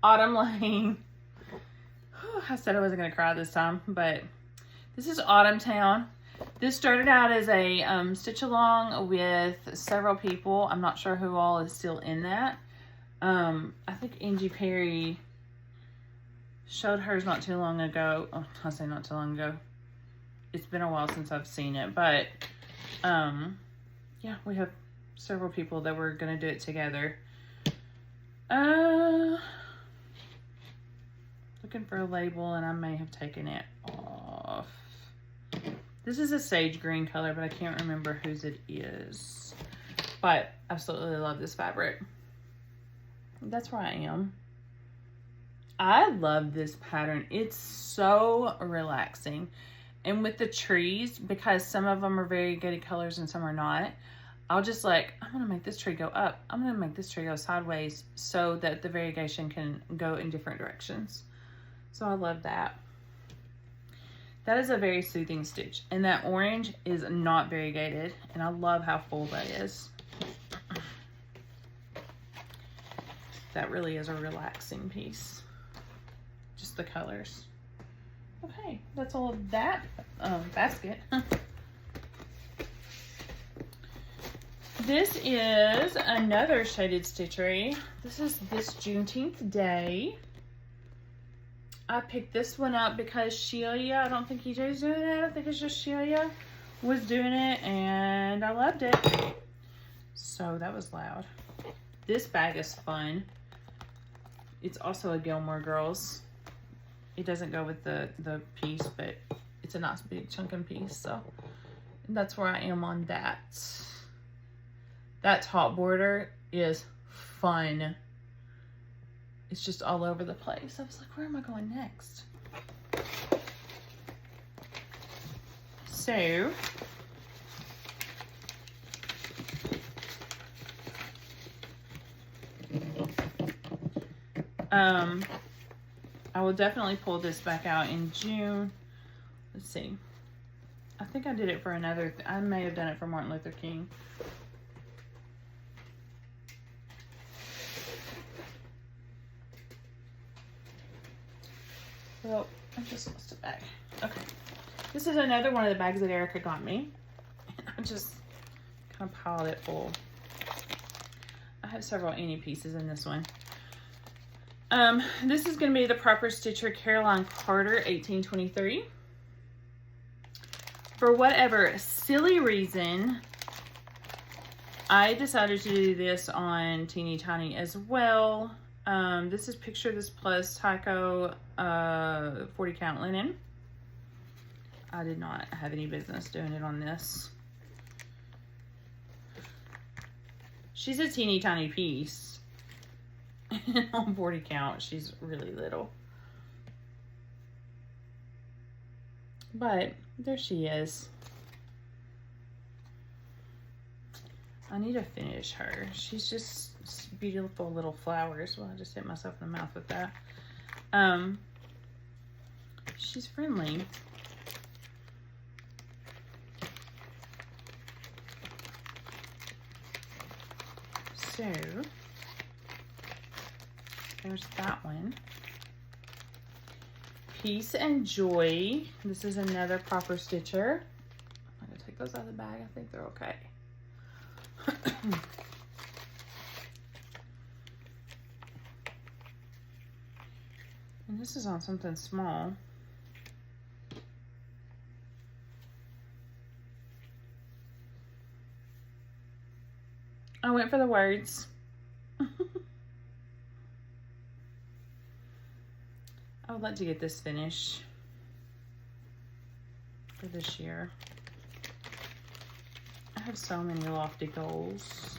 Autumn Lane. I said I wasn't going to cry this time, but this is Autumn Town. This started out as a stitch along with several people. I'm not sure who all is still in that. I think Angie Perry showed hers not too long ago. Oh, I say not too long ago. It's been a while since I've seen it, but yeah, we have several people that were going to do it together. Looking for a label, and I may have taken it off. This is a sage green color, but I can't remember whose it is. But absolutely love this fabric. That's where I am. I love this pattern. It's so relaxing. And with the trees, because some of them are very good colors and some are not, I'll just like, I'm going to make this tree go up. I'm going to make this tree go sideways so that the variegation can go in different directions. So I love that. That is a very soothing stitch. And that orange is not variegated. And I love how full that is. That really is a relaxing piece. Just the colors. Okay, that's all of that basket. This is another shaded stitchery. This is this Juneteenth day. I picked this one up because Sheila, I don't think EJ's doing it. I think it's just Sheila was doing it, and I loved it. So that was loud. This bag is fun. It's also a Gilmore Girls. It doesn't go with the piece, but it's a nice big chunking piece. So that's where I am on that. That top border is fun. It's just all over the place. I was like, where am I going next? So, I will definitely pull this back out in June. Let's see. I think I did it for another, I may have done it for Martin Luther King. Well, I just lost a bag. Okay. This is another one of the bags that Erica got me. I just kind of piled it full. I have several Annie pieces in this one. This is going to be the Proper Stitcher Caroline Carter 1823. For whatever silly reason, I decided to do this on Teeny Tiny as well. This is Picture This Plus Tyco 40 count linen. I did not have any business doing it on this. She's a teeny tiny piece. On 40 count, she's really little. But there she is. I need to finish her. She's just beautiful little flowers. Well, I just hit myself in the mouth with that. She's friendly. So, there's that one. Peace and Joy. This is another proper stitcher. I'm going to take those out of the bag. I think they're okay. And this is on something small. I went for the words. I would like to get this finished for this year. I have so many lofty goals.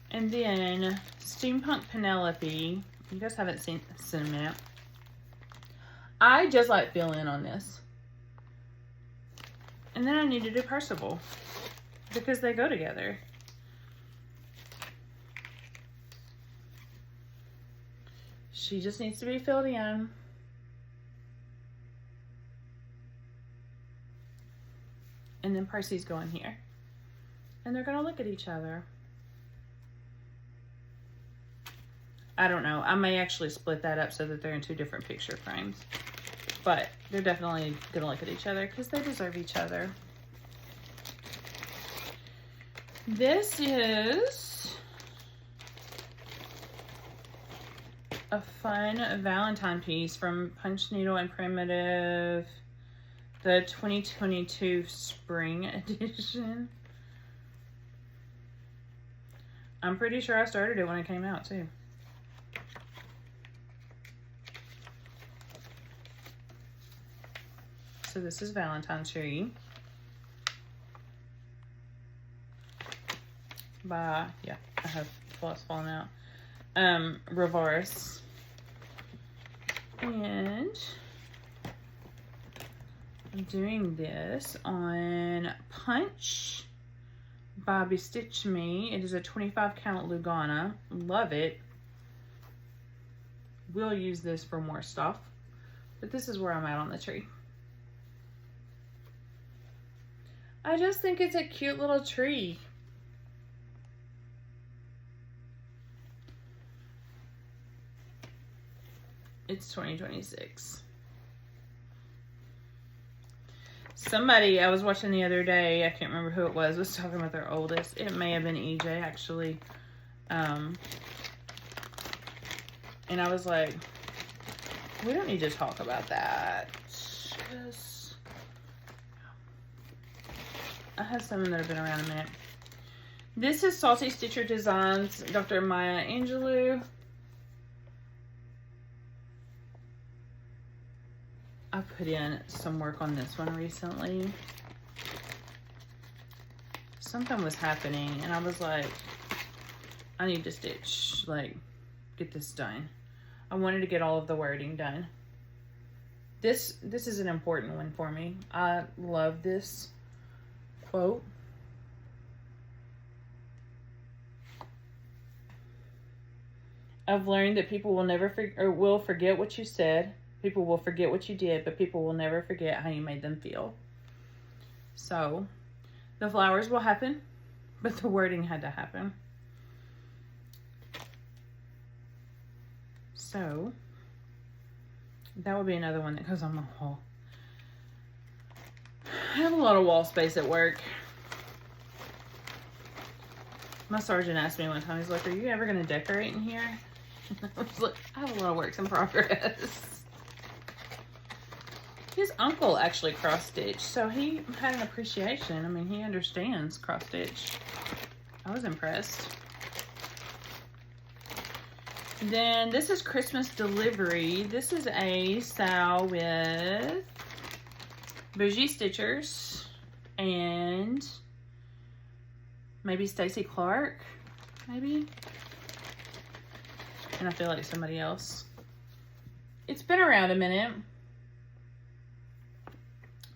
And then Steampunk Penelope. You guys haven't seen them yet. I just like fill in on this. And then I need to do Percival because they go together. She just needs to be filled in. And then Percy's going here. And they're going to look at each other. I don't know. I may actually split that up so that they're in two different picture frames. But they're definitely going to look at each other because they deserve each other. This is a fun Valentine piece from Punch Needle and Primitive, the 2022 Spring Edition. I'm pretty sure I started it when it came out too. So this is Valentine's Tree by, yeah, I have floss falling out. Reverse. And I'm doing this on Punch by Bestitch Me. It is a 25 count Lugana. Love it. We'll use this for more stuff. But this is where I'm at on the tree. I just think it's a cute little tree. It's 2026. Somebody I was watching the other day, I can't remember who it was talking about their oldest. It may have been EJ actually. And I was like, we don't need to talk about that. Just, I have some that have been around a minute. This is Salty Stitcher Designs, Dr. Maya Angelou. I put in some work on this one recently. Something was happening and I was like, I need to stitch, like, get this done. I wanted to get all of the wording done. This is an important one for me. I love this quote. I've learned that people will never will forget what you said. People will forget what you did, but people will never forget how you made them feel. So, the flowers will happen, but the wording had to happen. So, that would be another one that goes on the wall. I have a lot of wall space at work. My sergeant asked me one time, he's like, are you ever going to decorate in here? I was like, I have a lot of works in progress. His uncle actually cross-stitched, so he had an appreciation. I mean, he understands cross-stitch. I was impressed. Then this is Christmas Delivery. This is a sow with Bougie Stitchers and maybe Stacy Clark, maybe? And I feel like somebody else. It's been around a minute.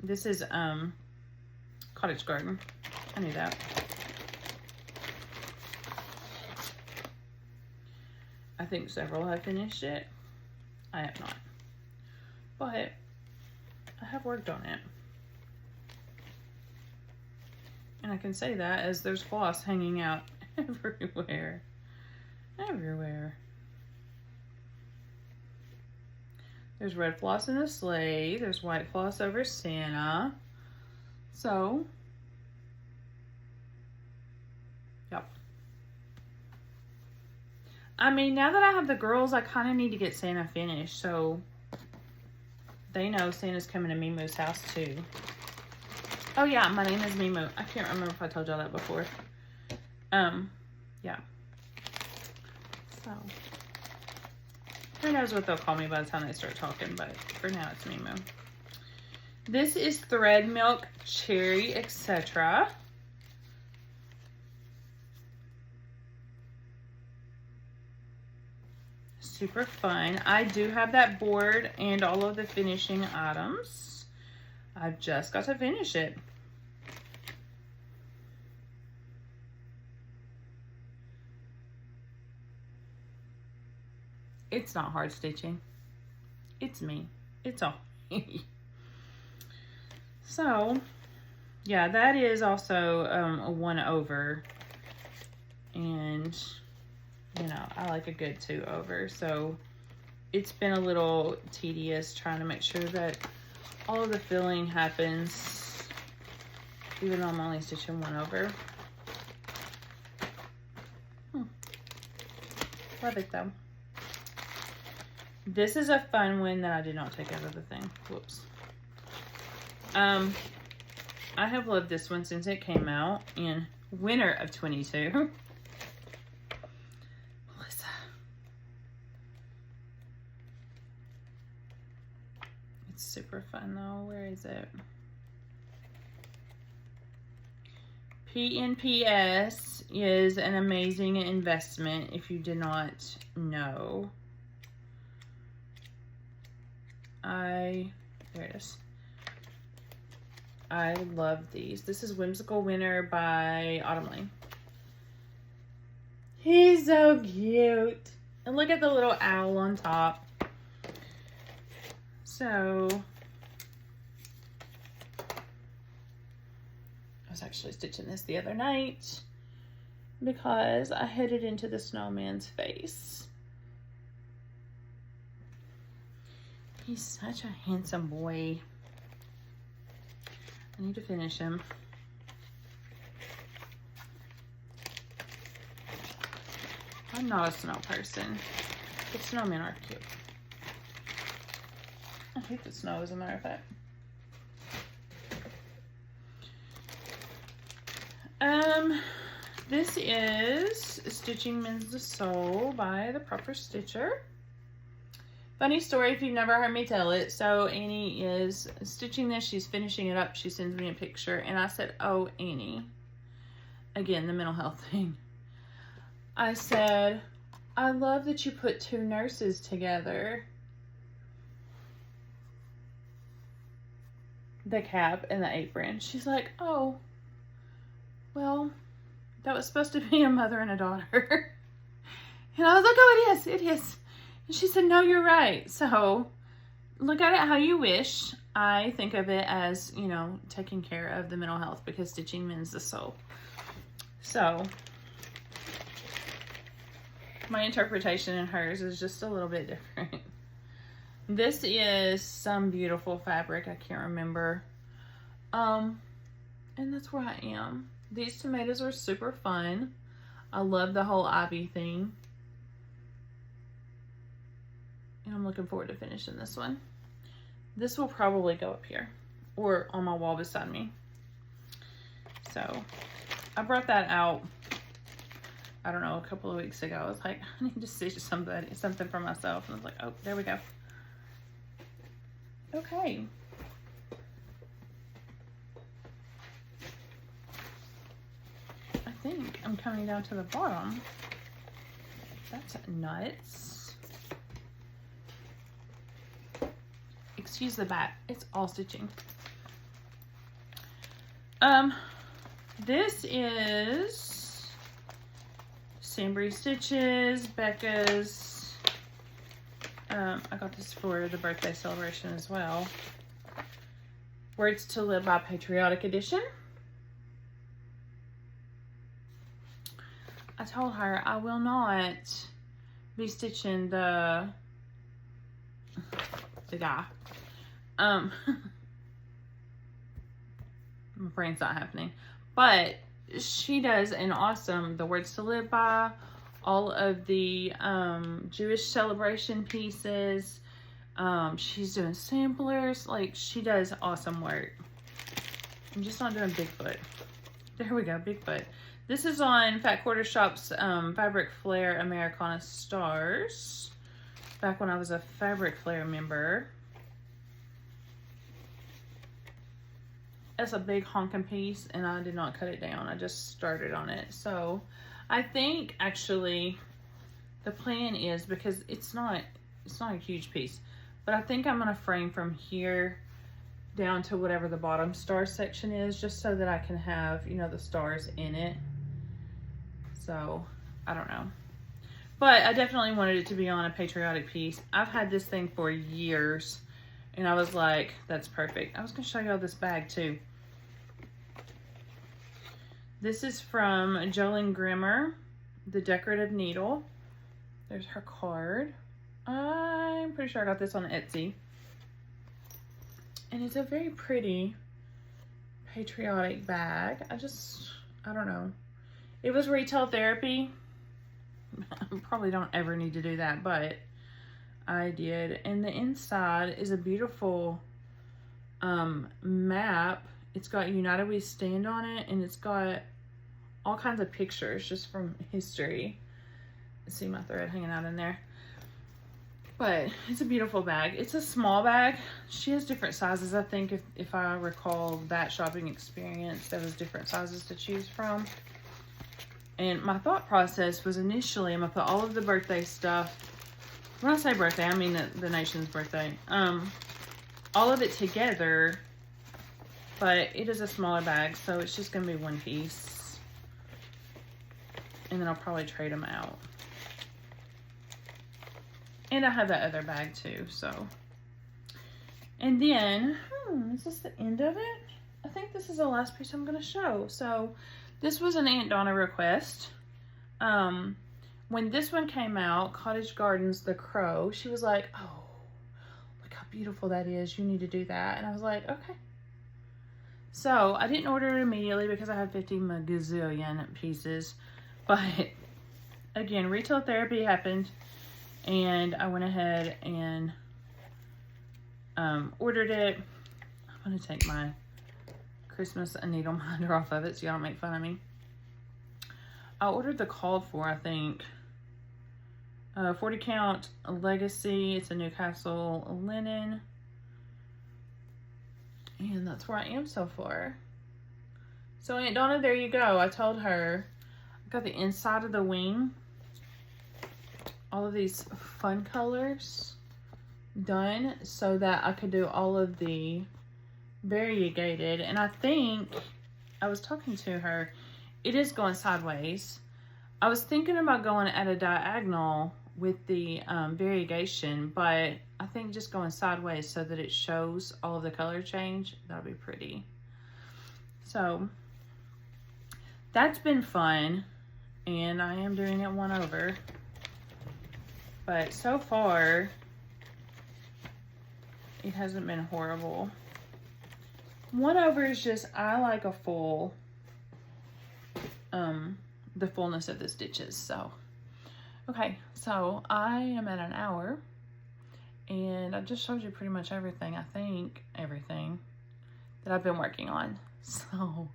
This is Cottage Garden. I knew that. I think several have finished it. I have not. But I have worked on it. And I can say that as there's floss hanging out everywhere. everywhere. There's red floss in the sleigh. There's white floss over Santa. So, yep. I mean, now that I have the girls, I kind of need to get Santa finished, so they know Santa's coming to Mimu's house too. Oh yeah, my name is Mimu. I can't remember if I told y'all that before. Yeah. So, who knows what they'll call me by the time they start talking, but for now it's Mimu. This is Thread Milk, Cherry, etc. Super fun. I do have that board and all of the finishing items. I've just got to finish it. It's not hard stitching. It's me. It's all me. So, yeah, that is also a 1 over. And, you know, I like a good 2 over. So, it's been a little tedious trying to make sure that all of the filling happens, even though I'm only stitching 1 over. Love it though. This is a fun one that I did not take out of the thing. Whoops. I have loved this one since it came out in winter of 22. Melissa. It's super fun though. Where is it? PNPS is an amazing investment if you did not know. There it is. I love these. This is Whimsical Winter by Autumn Lane. He's so cute. And look at the little owl on top. So, I was actually stitching this the other night because I headed into the snowman's face. He's such a handsome boy. I need to finish him. I'm not a snow person, but snowmen are cute. I hate the snow, as a matter of fact. This is Stitching Mends the Soul by The Proper Stitcher. Funny story if you've never heard me tell it. So Annie is stitching this. She's finishing it up. She sends me a picture. And I said, oh, Annie. Again, the mental health thing. I said, I love that you put 2 nurses together. The cap and the apron. She's like, oh, well, that was supposed to be a mother and a daughter. And I was like, oh, it is. It is. And she said, no, you're right. So look at it how you wish. I think of it as, you know, taking care of the mental health because stitching mends the soul. So my interpretation and hers is just a little bit different. This is some beautiful fabric. I can't remember. And that's where I am. These tomatoes are super fun. I love the whole ivy thing. And I'm looking forward to finishing this one. This will probably go up here or on my wall beside me. So I brought that out, I don't know, a couple of weeks ago. I was like, I need to stitch something for myself. And I was like, oh, there we go. Okay. I think I'm coming down to the bottom. That's nuts. Excuse the back. It's all stitching. This is Sandbury Stitches, Becca's. I got this for the birthday celebration as well. Words to Live by Patriotic Edition. I told her I will not be stitching the guy. My brain's not happening. But she does an awesome, the Words to Live By, all of the Jewish celebration pieces. She's doing samplers. Like, she does awesome work. I'm just not doing Bigfoot. There we go, Bigfoot. This is on Fat Quarter Shop's Fabric Flair Americana Stars. Back when I was a Fabric Flair member. That's a big honking piece, and I did not cut it down. I just started on it. So I think actually the plan is, because it's not a huge piece, but I think I'm gonna frame from here down to whatever the bottom star section is, just so that I can have, you know, the stars in it. So I don't know, but I definitely wanted it to be on a patriotic piece. I've had this thing for years, and I was like, that's perfect. I was gonna show y'all this bag too. This is from Jolene Grimmer, the Decorative Needle. There's her card. I'm pretty sure I got this on Etsy. And it's a very pretty patriotic bag. I don't know. It was Retail Therapy. I probably don't ever need to do that, but I did. And the inside is a beautiful map. It's got United We Stand on it, and it's got all kinds of pictures just from history. See my thread hanging out in there. But it's a beautiful bag. It's a small bag. She has different sizes. I think if I recall that shopping experience, there was different sizes to choose from. And my thought process was initially, I'm gonna put all of the birthday stuff. When I say birthday, I mean the nation's birthday. All of it together, but it is a smaller bag, so it's just gonna be one piece. And then I'll probably trade them out. And I have that other bag too, so. And then, is this the end of it? I think this is the last piece I'm gonna show. So this was an Aunt Donna request. When this one came out, Cottage Gardens The Crow, she was like, oh, look how beautiful that is. You need to do that. And I was like, okay. So I didn't order it immediately because I had 50 gazillion pieces. But again, Retail Therapy happened, and I went ahead and ordered it. I'm going to take my Christmas needle minder off of it so y'all don't make fun of me. I ordered the called for, I think, 40 count Legacy. It's a Newcastle linen. And that's where I am so far. So Aunt Donna, there you go. I told her I got the inside of the wing. All of these fun colors done so that I could do all of the variegated. And I think I was talking to her, it is going sideways. I was thinking about going at a diagonal with the variegation, but I think just going sideways so that it shows all of the color change, that'll be pretty. So that's been fun, and I am doing it 1 over. But so far, it hasn't been horrible. 1 over is just, I like a full, the fullness of the stitches. So, okay, so I am at an hour, and I just showed you pretty much everything, I think, everything that I've been working on. So,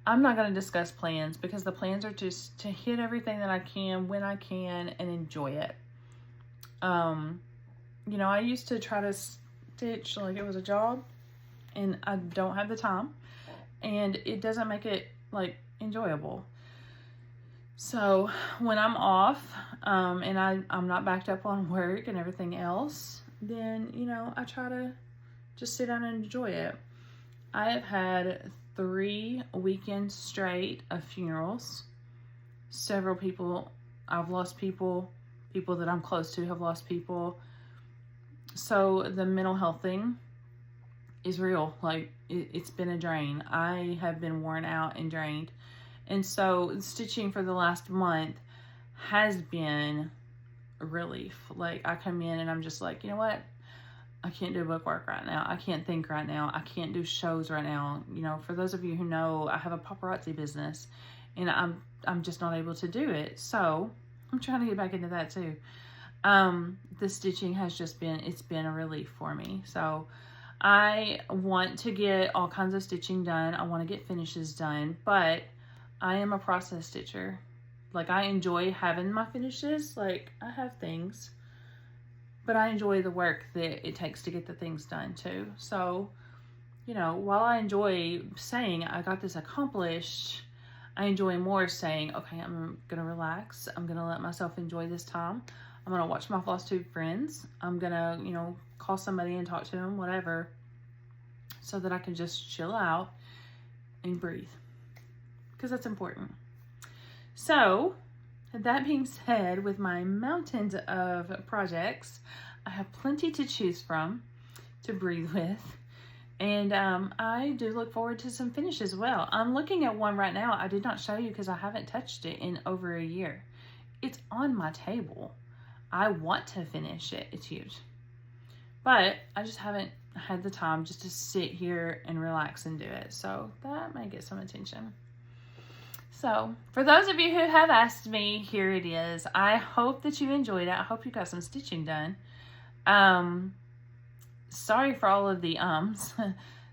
I'm not going to discuss plans because the plans are just to hit everything that I can when I can and enjoy it. You know, I used to try to stitch like it was a job, and I don't have the time, and it doesn't make it like enjoyable. So when I'm off, and I'm not backed up on work and everything else, then, you know, I try to just sit down and enjoy it. I have had 3 weekends straight of funerals. Several people, I've lost people that I'm close to have lost people. So the mental health thing is real. Like, it's been a drain. I have been worn out and drained. And so stitching for the last month, has been a relief. Like, I come in and I'm just like, you know what? I can't do bookwork right now. I can't think right now. I can't do shows right now. You know, for those of you who know, I have a paparazzi business and I'm just not able to do it. So I'm trying to get back into that too. The stitching has just been, it's been a relief for me. So I want to get all kinds of stitching done. I want to get finishes done, but I am a process stitcher. Like, I enjoy having my finishes. Like, I have things, but I enjoy the work that it takes to get the things done too. So, you know, while I enjoy saying I got this accomplished, I enjoy more saying, okay, I'm going to relax. I'm going to let myself enjoy this time. I'm going to watch my Flosstube friends. I'm going to, you know, call somebody and talk to them, whatever, so that I can just chill out and breathe, because that's important. So, that being said, with my mountains of projects, I have plenty to choose from, to breathe with, and I do look forward to some finishes as well. I'm looking at one right now I did not show you because I haven't touched it in over a year. It's on my table. I want to finish it. It's huge. But I just haven't had the time just to sit here and relax and do it. So that may get some attention. So for those of you who have asked me, here it is. I hope that you enjoyed it. I hope you got some stitching done. Sorry for all of the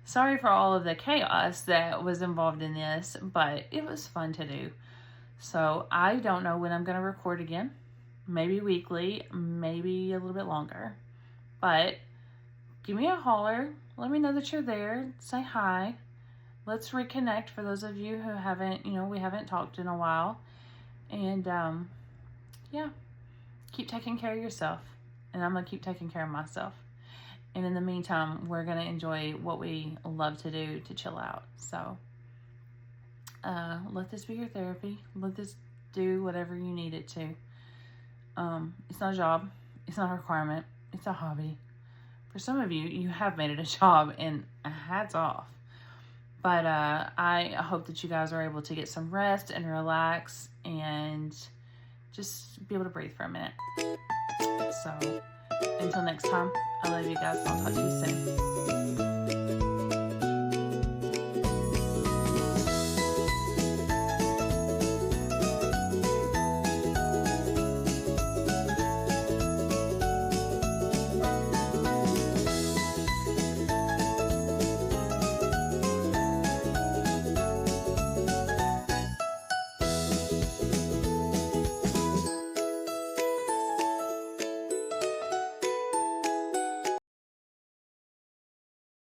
sorry for all of the chaos that was involved in this, but it was fun to do. So I don't know when I'm going to record again. Maybe weekly, maybe a little bit longer. But give me a holler. Let me know that you're there. Say hi. Let's reconnect for those of you who haven't, you know, we haven't talked in a while. And yeah, keep taking care of yourself. And I'm going to keep taking care of myself. And in the meantime, we're going to enjoy what we love to do to chill out. So let this be your therapy. Let this do whatever you need it to. It's not a job. It's not a requirement. It's a hobby. For some of you, you have made it a job, and hats off. But I hope that you guys are able to get some rest and relax and just be able to breathe for a minute. So until next time, I love you guys. I'll talk to you soon.